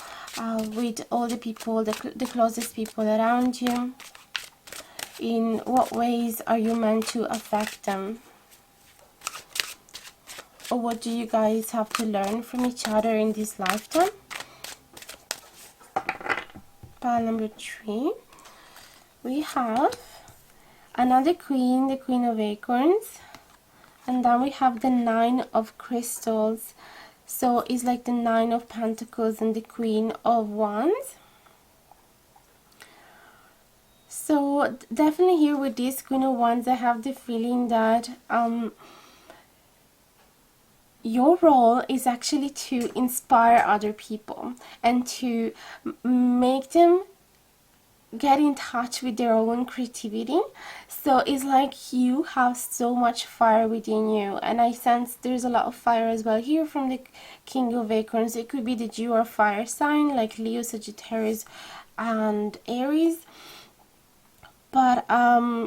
with all the people, the closest people around you? In what ways are you meant to affect them? Or what do you guys have to learn from each other in this lifetime? Pile number 3. We have another queen, the Queen of Acorns. And then we have the 9 of Crystals. So it's like the 9 of Pentacles and the Queen of Wands. So definitely here with this Queen of Wands, I have the feeling that your role is actually to inspire other people and to make them get in touch with their own creativity. So it's like you have so much fire within you, and I sense there's a lot of fire as well here from the King of Acorns. It could be that you are fire sign like Leo, Sagittarius and Aries. But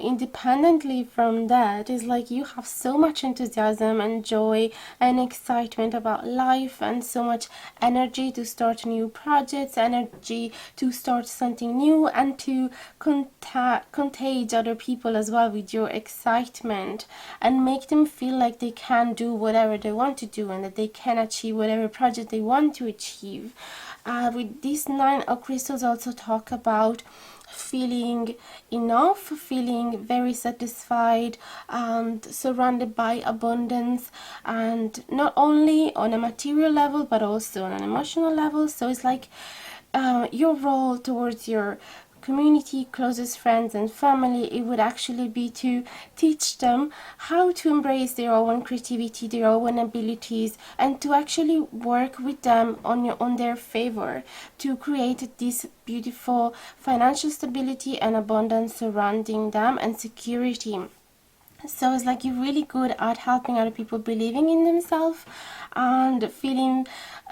independently from that, it's like you have so much enthusiasm and joy and excitement about life, and so much energy to start new projects, energy to start something new, and to contage other people as well with your excitement, and make them feel like they can do whatever they want to do, and that they can achieve whatever project they want to achieve. With these 9 of Crystals, also talk about feeling enough, feeling very satisfied and surrounded by abundance, and not only on a material level but also on an emotional level. So it's like your role towards your community, closest friends and family, it would actually be to teach them how to embrace their own creativity, their own abilities, and to actually work with them on their favor, to create this beautiful financial stability and abundance surrounding them, and security. So it's like you're really good at helping other people believing in themselves and feeling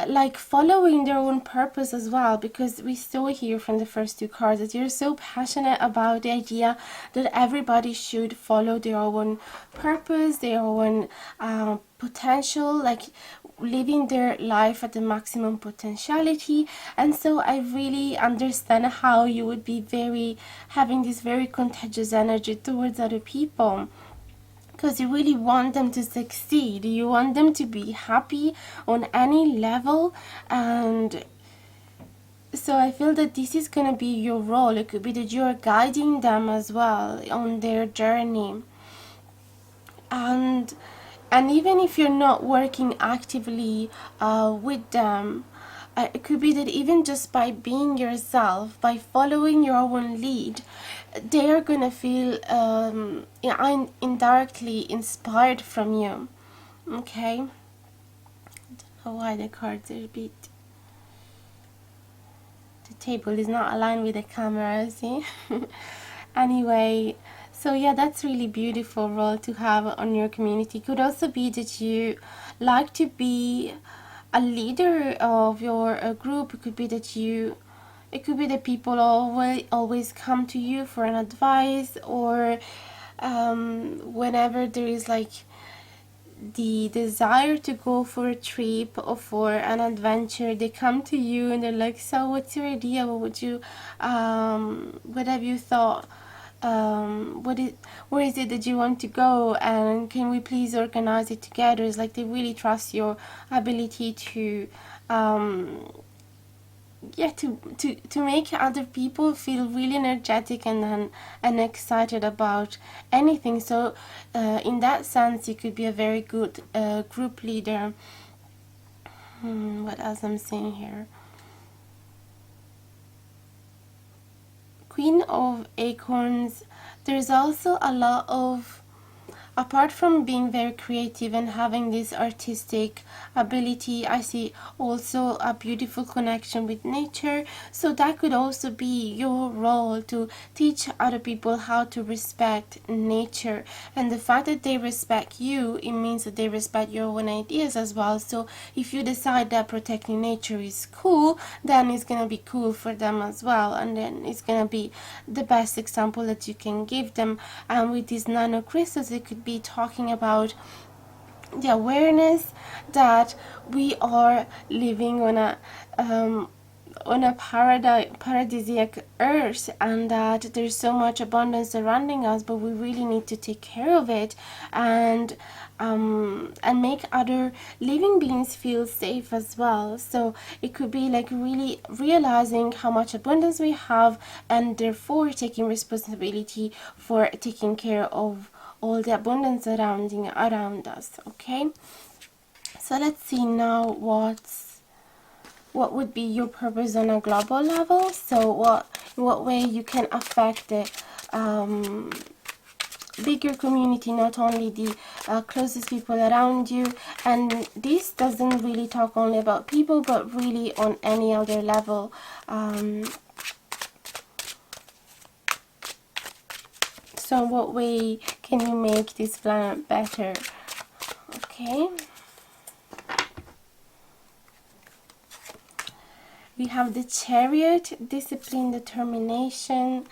like following their own purpose as well, because we saw here from the first 2 cards that you're so passionate about the idea that everybody should follow their own purpose, their own potential, like living their life at the maximum potentiality. And so I really understand how you would be having this very contagious energy towards other people, because you really want them to succeed, you want them to be happy on any level. And so I feel that this is going to be your role. It could be that you're guiding them as well on their journey, and even if you're not working actively with them, it could be that even just by being yourself, by following your own lead, they are gonna feel indirectly inspired from you. Okay, I don't know why the cards are a bit, the table is not aligned with the camera, see. Anyway, so yeah, that's really beautiful role to have on your community. Could also be that you like to be a leader of your group. It could be that it could be that people always come to you for an advice, or whenever there is like the desire to go for a trip or for an adventure, they come to you and they're like, so what's your idea? What would you what have you thought? Where is it that you want to go, and can we please organize it together? It's like they really trust your ability to yeah, to make other people feel really energetic and excited about anything. So in that sense, you could be a very good group leader. What else I'm seeing here? Queen of Acorns. There's also a lot of, apart from being very creative and having this artistic ability, I see also a beautiful connection with nature. So that could also be your role, to teach other people how to respect nature. And the fact that they respect you, it means that they respect your own ideas as well. So if you decide that protecting nature is cool, then it's gonna be cool for them as well, and then it's gonna be the best example that you can give them. And with these nano crystals, it could be talking about the awareness that we are living on a paradisiac earth, and that there's so much abundance surrounding us, but we really need to take care of it, and make other living beings feel safe as well. So it could be like really realizing how much abundance we have, and therefore taking responsibility for taking care of all the abundance around us. Okay, so let's see now what would be your purpose on a global level. So what way you can affect the bigger community, not only the closest people around you. And this doesn't really talk only about people, but really on any other level. So what way can you make this planet better? Okay. We have the Chariot, discipline, determination,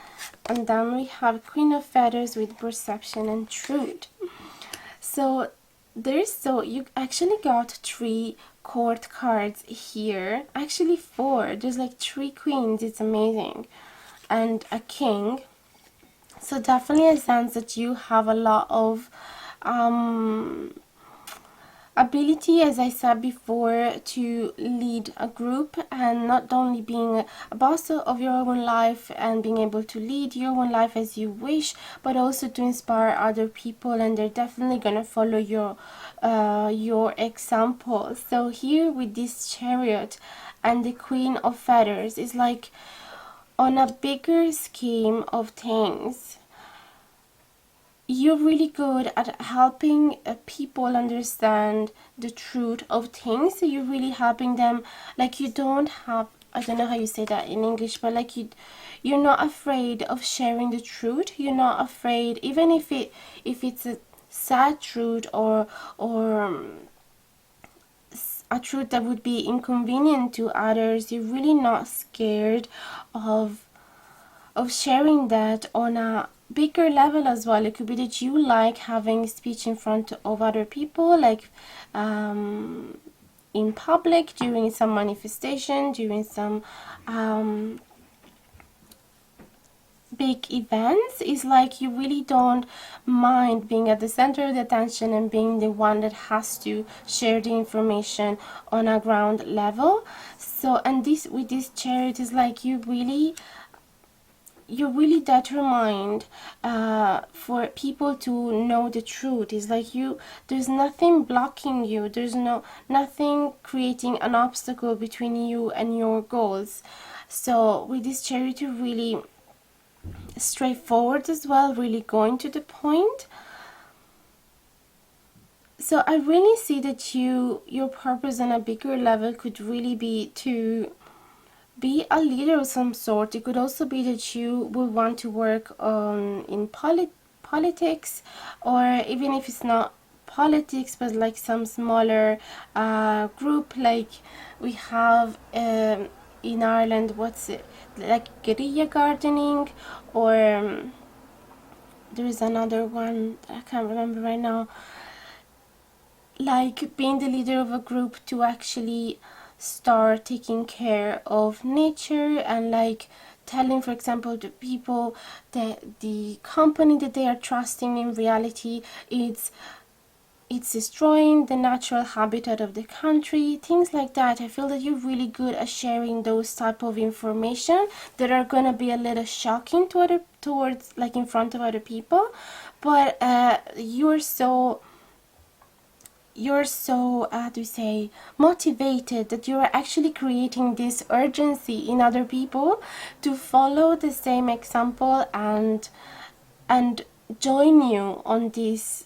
and then we have Queen of Feathers with perception and truth. So you actually got 3 court cards here, actually 4. There's like 3 queens, it's amazing, and a king. So definitely a sense that you have a lot of ability, as I said before, to lead a group, and not only being a boss of your own life and being able to lead your own life as you wish, but also to inspire other people, and they're definitely gonna follow your example. So here with this Chariot and the Queen of Feathers, is like on a bigger scheme of things, you're really good at helping people understand the truth of things. So you're really helping them, like you don't have, I don't know how you say that in English, but like you're not afraid of sharing the truth. You're not afraid, even if it's a sad truth, or a truth that would be inconvenient to others. You're really not scared of sharing that on a bigger level as well. It could be that you like having speech in front of other people, like in public, during some manifestation, during some big events. Is like you really don't mind being at the center of the attention and being the one that has to share the information on a ground level. So, and this with this Chariot is like you you're really determined for people to know the truth. It's like there's nothing blocking you, there's nothing creating an obstacle between you and your goals. So with this charity, really straightforward as well, really going to the point. So I really see that your purpose on a bigger level could really be to be a leader of some sort. It could also be that you will want to work in politics, or even if it's not politics, but like some smaller group, like we have in Ireland, what's it, like guerrilla gardening, or there is another one I can't remember right now, like being the leader of a group to actually start taking care of nature, and like telling, for example, the people that the company that they are trusting in reality it's destroying the natural habitat of the country, things like that. I feel that you're really good at sharing those type of information that are gonna be a little shocking to towards like in front of other people, but you're so how do you say, motivated, that you are actually creating this urgency in other people to follow the same example and join you on this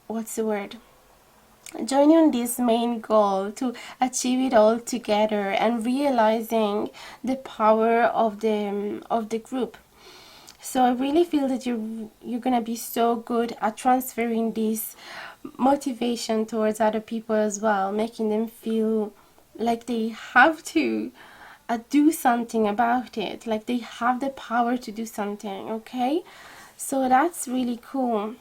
what's the word, join you on this main goal to achieve it all together, and realizing the power of the group. So I really feel that you're gonna be so good at transferring this motivation towards other people as well, making them feel like they have to do something about it, like they have the power to do something. Okay, so that's really cool.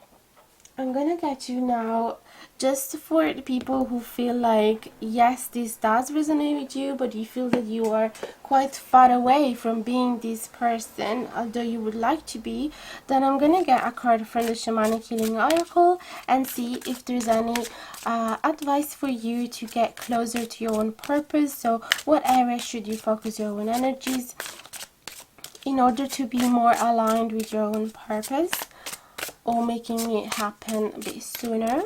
I'm gonna get you now, just for the people who feel like, yes, this does resonate with you, but you feel that you are quite far away from being this person, although you would like to be, then I'm gonna get a card from the Shamanic Healing Oracle and see if there's any advice for you to get closer to your own purpose. So what area should you focus your own energies in order to be more aligned with your own purpose, or making it happen a bit sooner.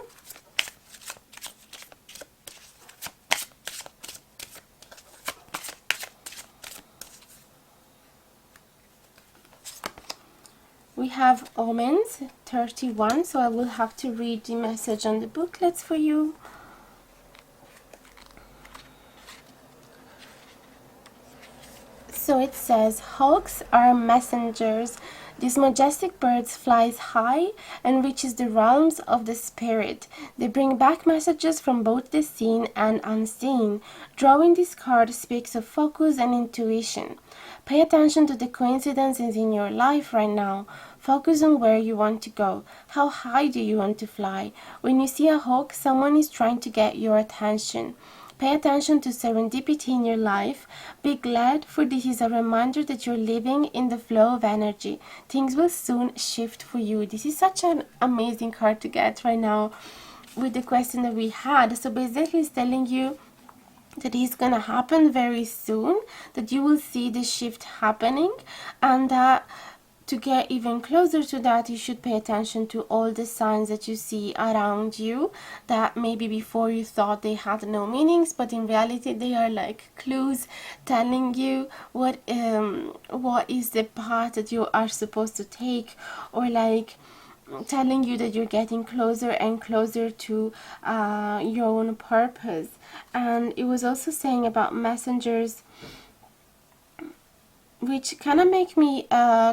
We have omens 31, so I will have to read the message on the booklets for you. So it says, hawks are messengers. These majestic birds flies high and reaches the realms of the spirit. They bring back messages from both the seen and unseen. Drawing this card speaks of focus and intuition. Pay attention to the coincidences in your life right now. Focus on where you want to go. How high do you want to fly? When you see a hawk, someone is trying to get your attention. Pay attention to serendipity in your life. Be glad, for this is a reminder that you're living in the flow of energy. Things will soon shift for you. This is such an amazing card to get right now with the question that we had. So basically it's telling you that it's gonna happen very soon, that you will see the shift happening, and that to get even closer to that, you should pay attention to all the signs that you see around you, that maybe before you thought they had no meanings, but in reality they are like clues telling you what is the path that you are supposed to take, or like telling you that you're getting closer and closer to your own purpose. And it was also saying about messengers, which kind of make me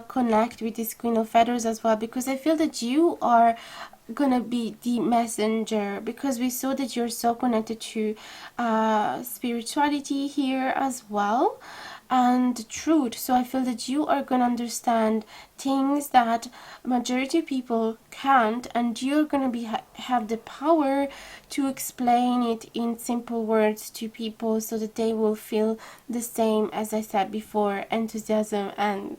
connect with this Queen of Feathers as well, because I feel that you are gonna be the messenger, because we saw that you're so connected to spirituality here as well, and truth. So I feel that you are gonna understand things that majority of people can't, and you're gonna be have the power to explain it in simple words to people, so that they will feel the same, as I said before, enthusiasm, and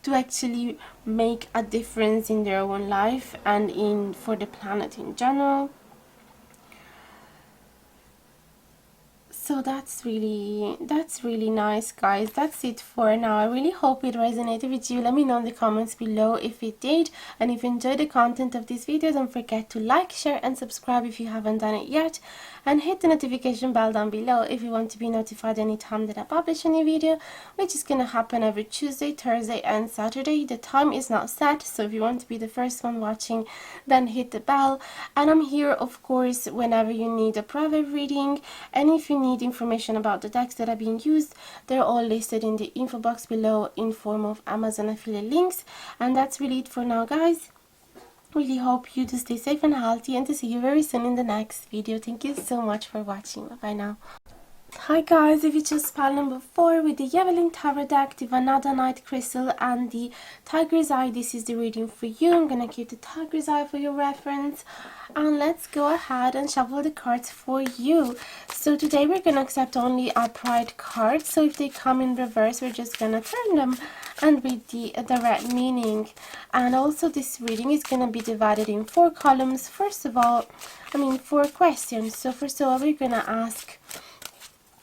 to actually make a difference in their own life and in for the planet in general. So So that's really nice, guys. That's it for now. I really hope it resonated with you. Let me know in the comments below if it did, and if you enjoyed the content of this video, don't forget to like, share and subscribe if you haven't done it yet, and hit the notification bell down below if you want to be notified anytime that I publish a new video, which is gonna happen every Tuesday, Thursday and Saturday. The time is not set, so if you want to be the first one watching, then hit the bell. And I'm here, of course, whenever you need a private reading, and if you need information about the decks that are being used, they're all listed in the info box below in form of Amazon affiliate links. And that's really it for now, guys. Really hope you to stay safe and healthy, and to see you very soon in the next video. Thank you so much for watching. Bye bye now. Hi guys, if you chose pile number 4 with the Javelin Tower deck, the Vanada Night Crystal and the Tiger's Eye, this is the reading for you. I'm gonna keep the Tiger's Eye for your reference, and let's go ahead and shuffle the cards for you. So today we're gonna accept only upright cards, so if they come in reverse, we're just gonna turn them and read the direct meaning. And also this reading is gonna be divided in 4 columns. First of all, 4 questions. So first of all, we're gonna ask,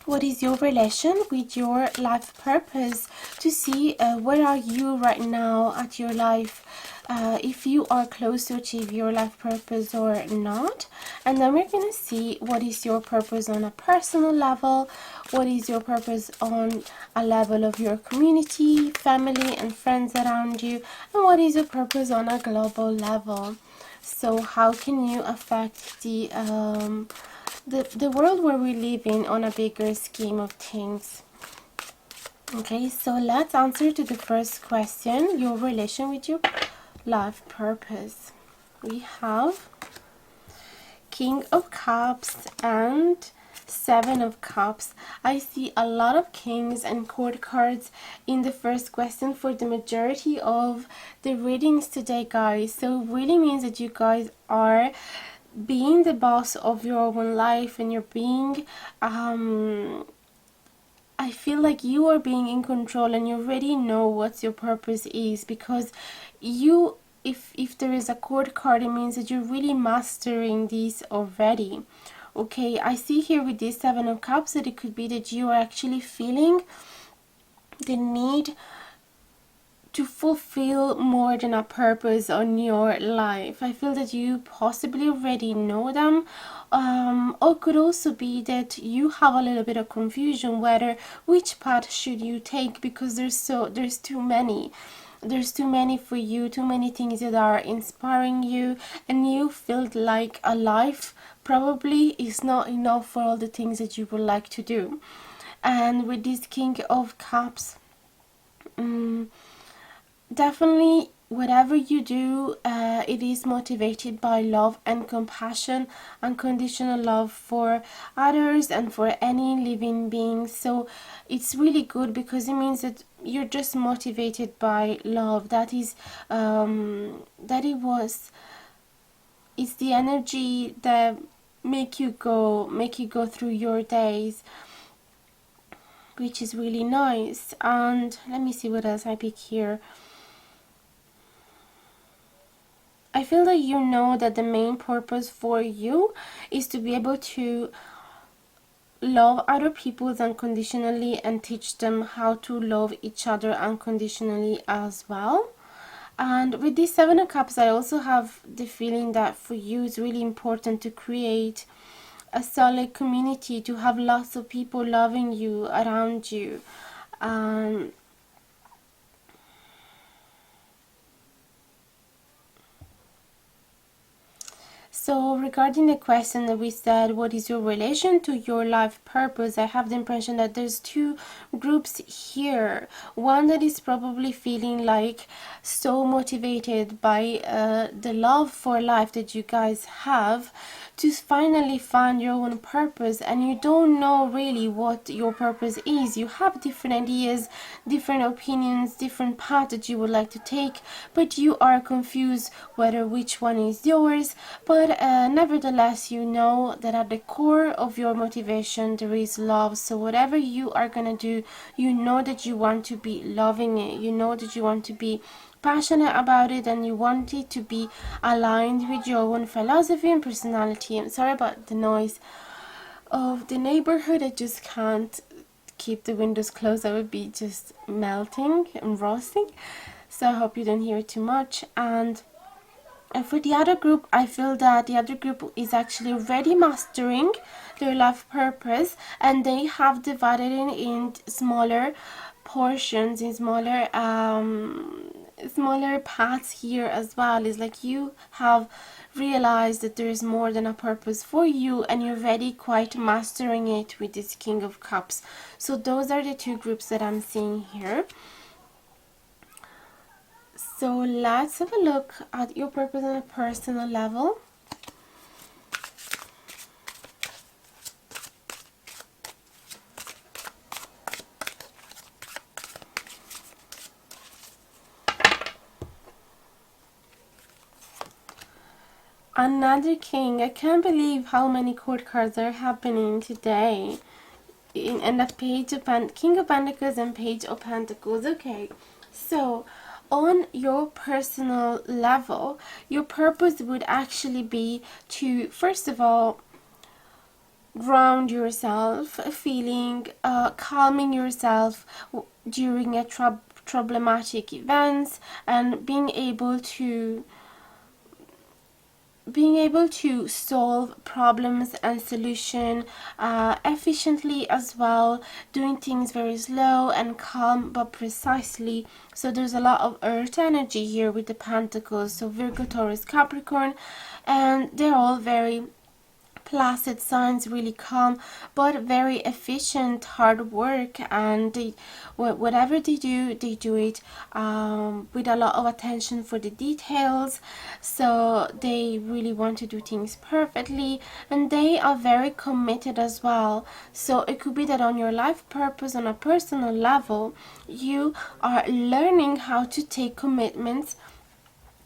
what is your relation with your life purpose, to see where are you right now at your life, if you are close to achieve your life purpose or not. And then we're going to see what is your purpose on a personal level, what is your purpose on a level of your community, family and friends around you, and what is your purpose on a global level. So how can you affect the world where we live in on a bigger scheme of things. Okay, so let's answer to the first question, your relation with your life purpose. We have King of Cups and Seven of Cups. I see a lot of Kings and Court cards in the first question for the majority of the readings today, guys. So it really means that you guys are being the boss of your own life, and you're being I feel like you are being in control, and you already know what your purpose is, because you, if there is a court card, it means that you're really mastering this already. Okay, I see here with this Seven of Cups that it could be that you are actually feeling the need to fulfill more than a purpose on your life. I feel that you possibly already know them, or could also be that you have a little bit of confusion whether which path should you take, because there's too many. There's too many for you, too many things that are inspiring you, and you feel like a life probably is not enough for all the things that you would like to do. And with this King of Cups, definitely whatever you do, it is motivated by love and compassion, unconditional love for others and for any living being. So it's really good, because it means that you're just motivated by love. That is it's the energy that make you go through your days, which is really nice. And let me see what else I pick here. I feel that you know that the main purpose for you is to be able to love other people unconditionally and teach them how to love each other unconditionally as well. And with this Seven of Cups, I also have the feeling that for you it's really important to create a solid community, to have lots of people loving you around you. So regarding the question that we said, what is your relation to your life purpose, I have the impression that there's 2 groups here. One that is probably feeling like so motivated by the love for life that you guys have, to finally find your own purpose, and you don't know really what your purpose is. You have different ideas, different opinions, different paths that you would like to take, but you are confused whether which one is yours. But nevertheless, you know that at the core of your motivation there is love. So whatever you are gonna do, you know that you want to be loving it, you know that you want to be passionate about it, and you want it to be aligned with your own philosophy and personality. I'm sorry about the noise. of the neighborhood. I just can't keep the windows closed. I would be just melting and roasting. So I hope you don't hear too much. And for the other group, I feel that the other group is actually already mastering their life purpose, and they have divided it in smaller portions, in smaller paths here as well. It's like you have realized that there is more than a purpose for you, and you're already quite mastering it with this King of Cups. So those are the two groups that I'm seeing here. So let's have a look at your purpose on a personal level. Another king. I can't believe how many court cards are happening today. And the page of King of Pentacles and Page of Pentacles. Okay, so on your personal level, your purpose would actually be to, first of all, ground yourself, feeling calming yourself during a problematic events, and being able to solve problems and solution efficiently as well, doing things very slow and calm but precisely. So there's a lot of earth energy here with the Pentacles, so Virgo, Taurus, Capricorn, and they're all very placid signs, really calm but very efficient, hard work, and whatever they do it with a lot of attention for the details. So they really want to do things perfectly, and they are very committed as well. So it could be that on your life purpose, on a personal level, you are learning how to take commitments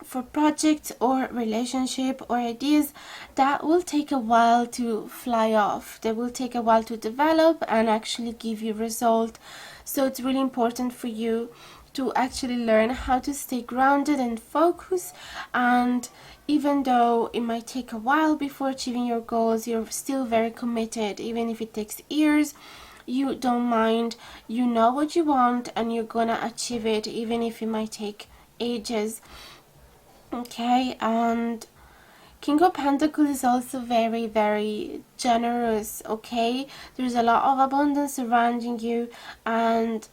for projects or relationship or ideas that will take a while to fly off. They will take a while to develop and actually give you result. So it's really important for you to actually learn how to stay grounded and focused, and even though it might take a while before achieving your goals, you're still very committed. Even if it takes years, you don't mind. You know what you want and you're gonna achieve it, even if it might take ages. Okay, and King of Pentacles is also very, very generous. Okay, there's a lot of abundance surrounding you, and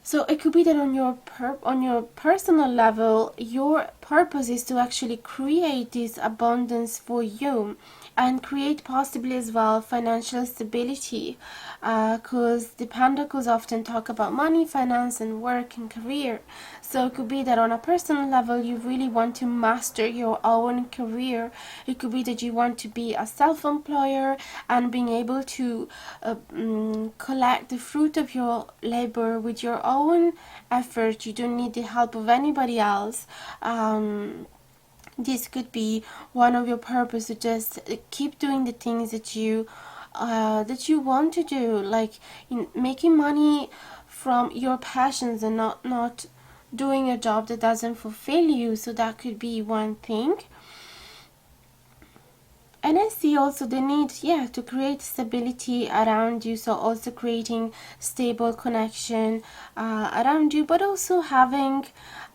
so it could be that on your personal level, your purpose is to actually create this abundance for you, and create possibly as well financial stability, because the Pentacles often talk about money, finance, and work and career. So it could be that on a personal level, you really want to master your own career. It could be that you want to be a self-employer and being able to collect the fruit of your labor with your own effort. You don't need the help of anybody else. This could be one of your purpose, to just keep doing the things that you want to do, like making money from your passions and not doing a job that doesn't fulfill you. So that could be one thing. And I see also the need, to create stability around you. So also creating stable connection around you, but also having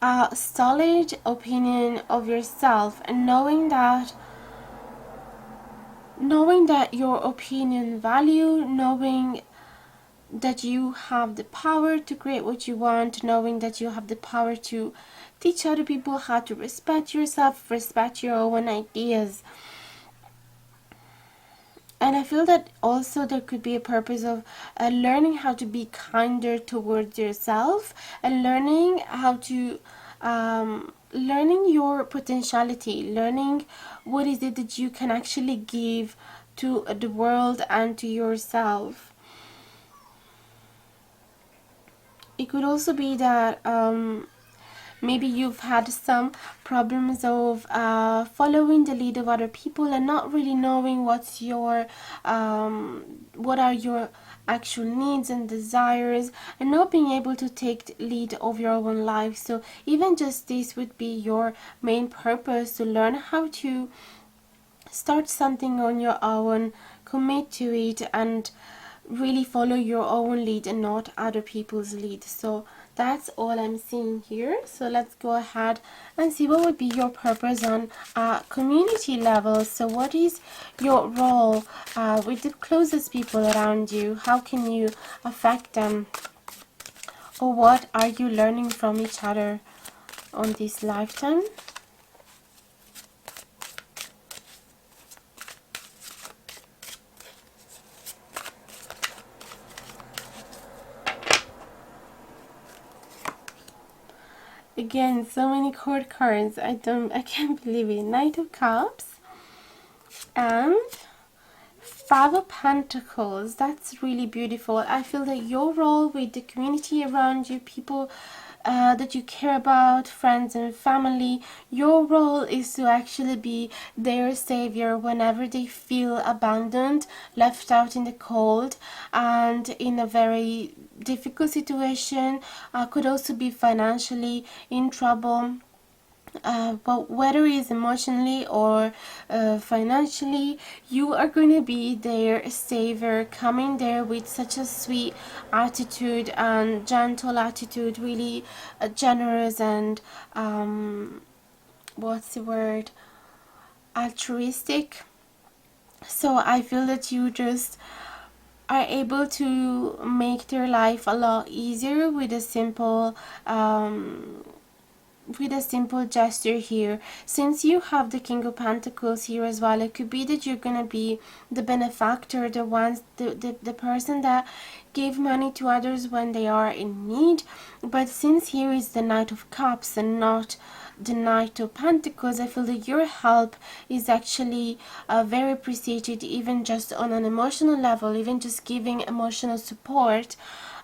a solid opinion of yourself, and knowing that your opinion value, knowing that you have the power to create what you want, knowing that you have the power to teach other people how to respect yourself, respect your own ideas. And I feel that also there could be a purpose of learning how to be kinder towards yourself, and learning how to learning your potentiality, learning what is it that you can actually give to the world and to yourself. It could also be that maybe you've had some problems of following the lead of other people and not really knowing what are your actual needs and desires, and not being able to take the lead of your own life. So even just this would be your main purpose, to learn how to start something on your own, commit to it and really follow your own lead and not other people's lead. So that's all I'm seeing here. So let's go ahead and see what would be your purpose on a community level. So what is your role with the closest people around you? How can you affect them? Or what are you learning from each other on this lifetime? Again, so many court cards. I can't believe it. Knight of Cups and Five of Pentacles. That's really beautiful. I feel that your role with the community around you, people that you care about, friends and family, your role is to actually be their savior whenever they feel abandoned, left out in the cold, and in a very difficult situation. Could also be financially in trouble. But whether it's emotionally or financially, you are going to be their savior, coming there with such a sweet attitude and gentle attitude, really generous and what's the word, altruistic. So I feel that you just are able to make their life a lot easier with a simple gesture here. Since you have the King of Pentacles here as well, it could be that you're gonna be the benefactor, the person that gave money to others when they are in need. But since here is the Knight of Cups and not the Knight of Pentacles, I feel that your help is actually very appreciated, even just on an emotional level, even just giving emotional support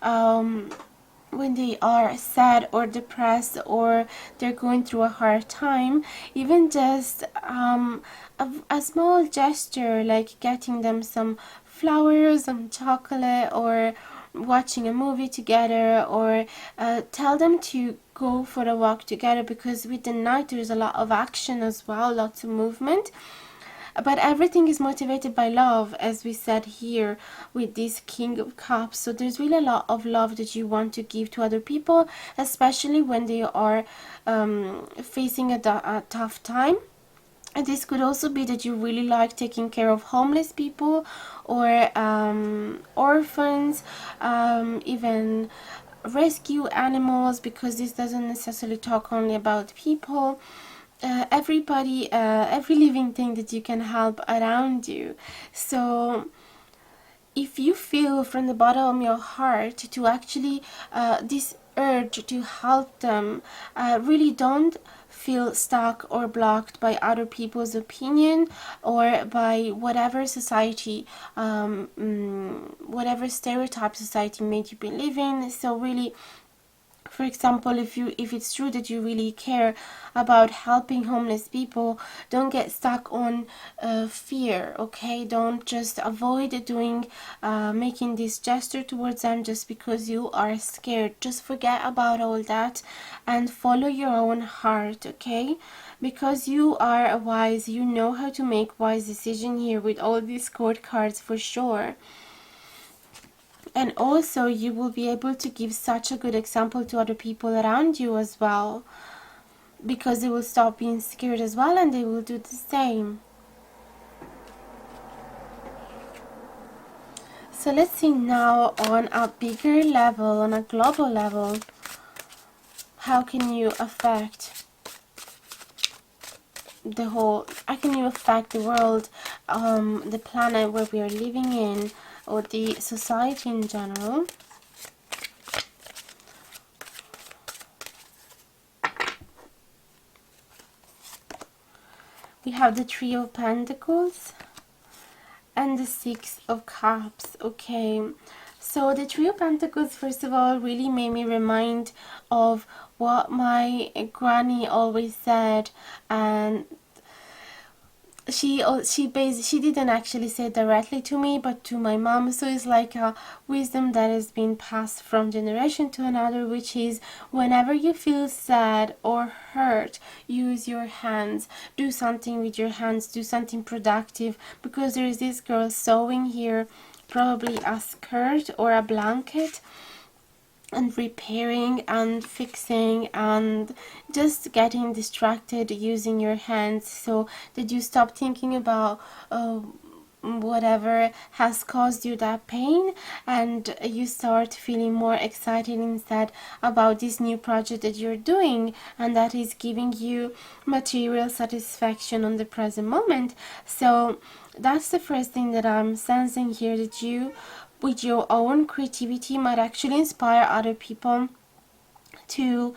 when they are sad or depressed or they're going through a hard time. Even just a small gesture like getting them some flowers, some chocolate, or watching a movie together, or tell them to go for a walk together, because with the Knight there's a lot of action as well, lots of movement. But everything is motivated by love, as we said here with this King of Cups. So there's really a lot of love that you want to give to other people, especially when they are facing a tough time. And this could also be that you really like taking care of homeless people or orphans, even rescue animals, because this doesn't necessarily talk only about people. Everybody, every living thing that you can help around you. So if you feel from the bottom of your heart to actually this urge to help them, really don't feel stuck or blocked by other people's opinion or by whatever society, whatever stereotype society made you believe in. So really, for example, if it's true that you really care about helping homeless people, don't get stuck on fear, okay? Don't just avoid doing making this gesture towards them just because you are scared. Just forget about all that and follow your own heart, okay? Because you are wise, you know how to make wise decision here with all these court cards for sure. And also you will be able to give such a good example to other people around you as well, because they will stop being scared as well and they will do the same. So let's see now on a bigger level, on a global level, how can you affect the whole, how can you affect the world, the planet where we are living in, or the society in general. We have the Three of Pentacles and the Six of Cups. Okay, so the Three of Pentacles, first of all, really made me remind of what my granny always said, and she didn't actually say directly to me, but to my mom. So it's like a wisdom that has been passed from generation to another, which is whenever you feel sad or hurt, use your hands, do something with your hands, do something productive. Because there is this girl sewing here, probably a skirt or a blanket, and repairing and fixing and just getting distracted using your hands, so that you stop thinking about whatever has caused you that pain, and you start feeling more excited instead about this new project that you're doing, and that is giving you material satisfaction on the present moment. So that's the first thing that I'm sensing here, that you with your own creativity might actually inspire other people to,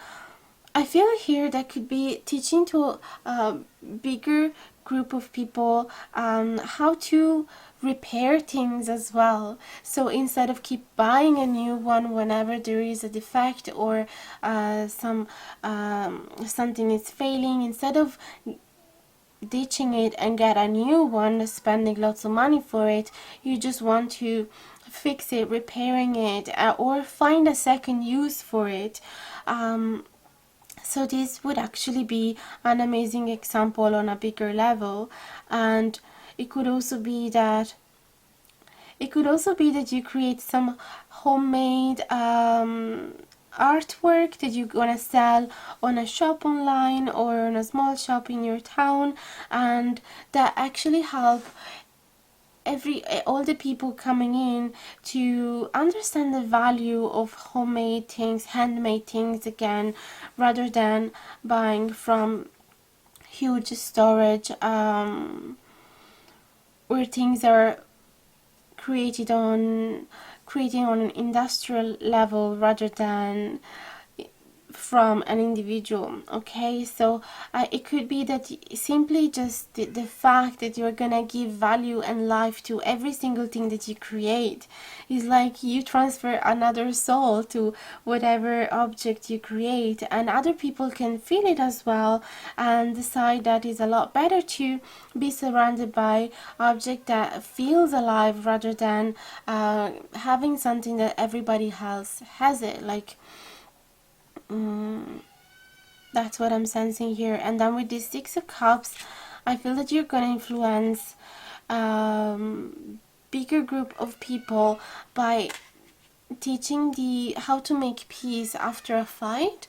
I feel here that could be teaching to a bigger group of people how to repair things as well. So instead of keep buying a new one whenever there is a defect or something is failing, instead of ditching it and get a new one, spending lots of money for it, you just want to fix it, repairing it, or find a second use for it. So this would actually be an amazing example on a bigger level. And it could also be that you create some homemade artwork that you're gonna sell on a shop online or on a small shop in your town, and that actually help all the people coming in to understand the value of homemade things, handmade things again, rather than buying from huge storage where things are created on an industrial level rather than from an individual. Okay, so it could be that simply just the fact that you're gonna give value and life to every single thing that you create is like you transfer another soul to whatever object you create, and other people can feel it as well and decide that it's a lot better to be surrounded by object that feels alive rather than having something that everybody else has it. Like that's what I'm sensing here. And then with this Six of Cups, I feel that you're gonna influence bigger group of people by teaching how to make peace after a fight,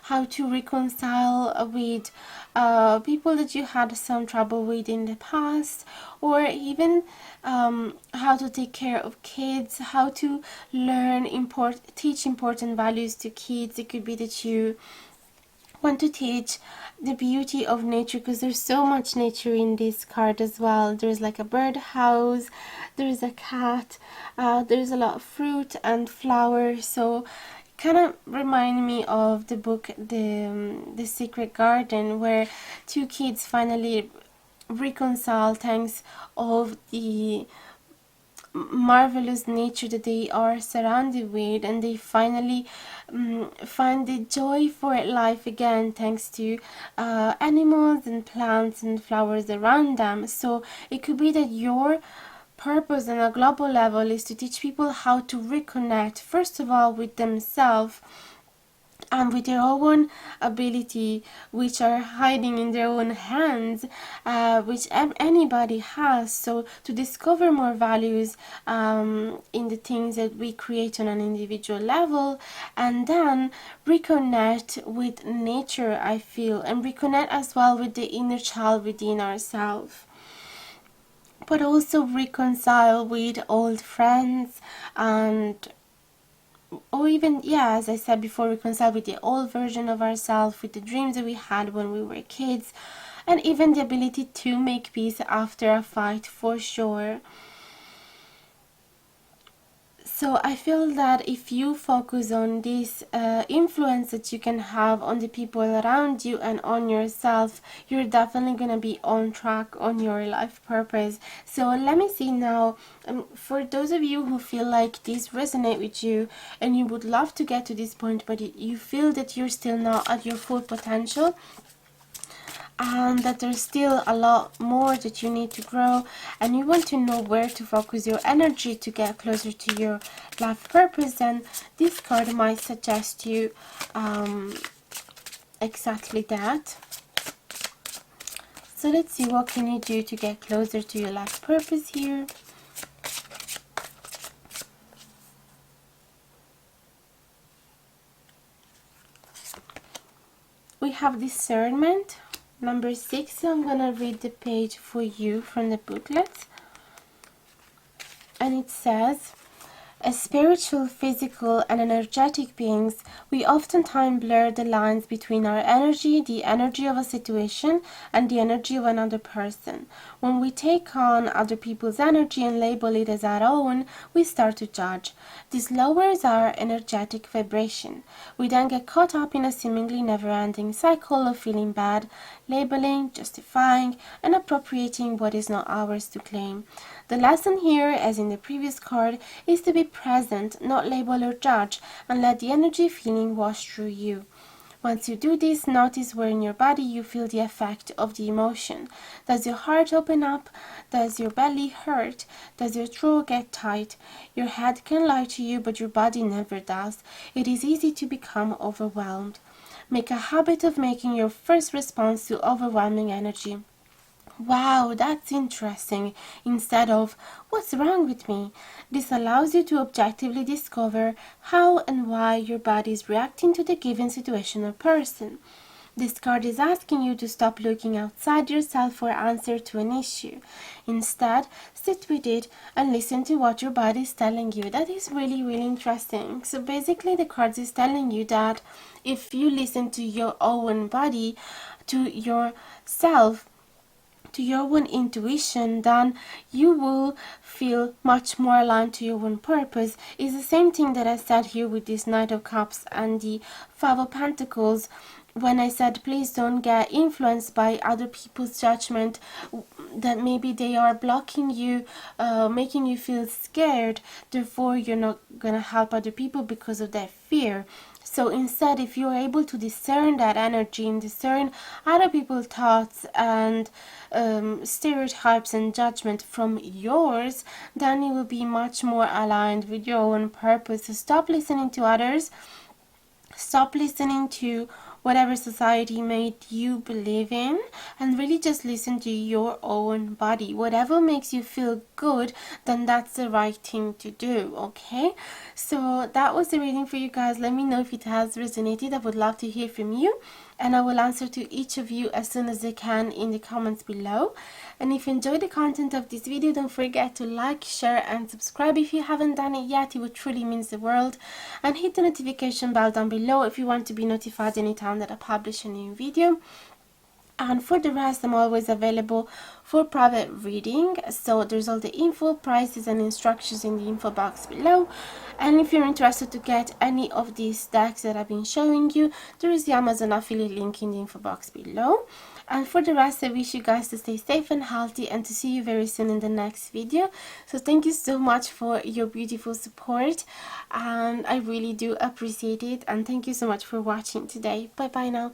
how to reconcile with people that you had some trouble with in the past, or even how to take care of kids, how to teach important values to kids. It could be that you want to teach the beauty of nature, because there's so much nature in this card as well. There's like a bird house, there's a cat, there's a lot of fruit and flowers. So kind of remind me of the book the Secret Garden, where two kids finally reconcile thanks of the marvelous nature that they are surrounded with, and they finally find the joy for life again thanks to animals and plants and flowers around them. So it could be that your purpose on a global level is to teach people how to reconnect, first of all, with themselves and with their own ability, which are hiding in their own hands, which anybody has. So to discover more values in the things that we create on an individual level, and then reconnect with nature, I feel, and reconnect as well with the inner child within ourselves, but also reconcile with old friends, and or even, yeah, as I said before, reconcile with the old version of ourselves, with the dreams that we had when we were kids, and even the ability to make peace after a fight, for sure. So I feel that if you focus on this influence that you can have on the people around you and on yourself, you're definitely going to be on track on your life purpose. So let me see now, for those of you who feel like this resonates with you and you would love to get to this point, but you feel that you're still not at your full potential, and that there's still a lot more that you need to grow, and you want to know where to focus your energy to get closer to your life purpose, then this card might suggest you exactly that. So let's see, what can you do to get closer to your life purpose here? We have discernment, number 6. So I'm gonna read the page for you from the booklet. And it says, as spiritual, physical, and energetic beings, we oftentimes blur the lines between our energy, the energy of a situation, and the energy of another person. When we take on other people's energy and label it as our own, we start to judge. This lowers our energetic vibration. We then get caught up in a seemingly never-ending cycle of feeling bad, labeling, justifying, and appropriating what is not ours to claim. The lesson here, as in the previous card, is to be present, not label or judge, and let the energy feeling wash through you. Once you do this, notice where in your body you feel the effect of the emotion. Does your heart open up? Does your belly hurt? Does your throat get tight? Your head can lie to you, but your body never does. It is easy to become overwhelmed. Make a habit of making your first response to overwhelming energy, wow, that's interesting, instead of, what's wrong with me? This allows you to objectively discover how and why your body is reacting to the given situation or person. This card is asking you to stop looking outside yourself for answer to an issue. Instead, sit with it and listen to what your body is telling you. That is really, really interesting. So basically the card is telling you that if you listen to your own body, to yourself, to your own intuition, then you will feel much more aligned to your own purpose. It's the same thing that I said here with this Knight of Cups and the Five of Pentacles, when I said please don't get influenced by other people's judgment, that maybe they are blocking you, making you feel scared, therefore you're not gonna help other people because of that fear. So instead, if you're able to discern that energy and discern other people's thoughts and stereotypes and judgment from yours, then you will be much more aligned with your own purpose. So stop listening to others. Stop listening to whatever society made you believe in, and really just listen to your own body. Whatever makes you feel good, then that's the right thing to do, okay? So that was the reading for you guys. Let me know if it has resonated. I would love to hear from you, and I will answer to each of you as soon as I can in the comments below. And if you enjoyed the content of this video, don't forget to like, share and subscribe if you haven't done it yet. It would truly mean the world. And hit the notification bell down below if you want to be notified anytime that I publish a new video. And for the rest, I'm always available for private reading. So there's all the info, prices and instructions in the info box below. And if you're interested to get any of these decks that I've been showing you, there is the Amazon affiliate link in the info box below. And for the rest, I wish you guys to stay safe and healthy and to see you very soon in the next video. So thank you so much for your beautiful support, and I really do appreciate it. And thank you so much for watching today. Bye bye now.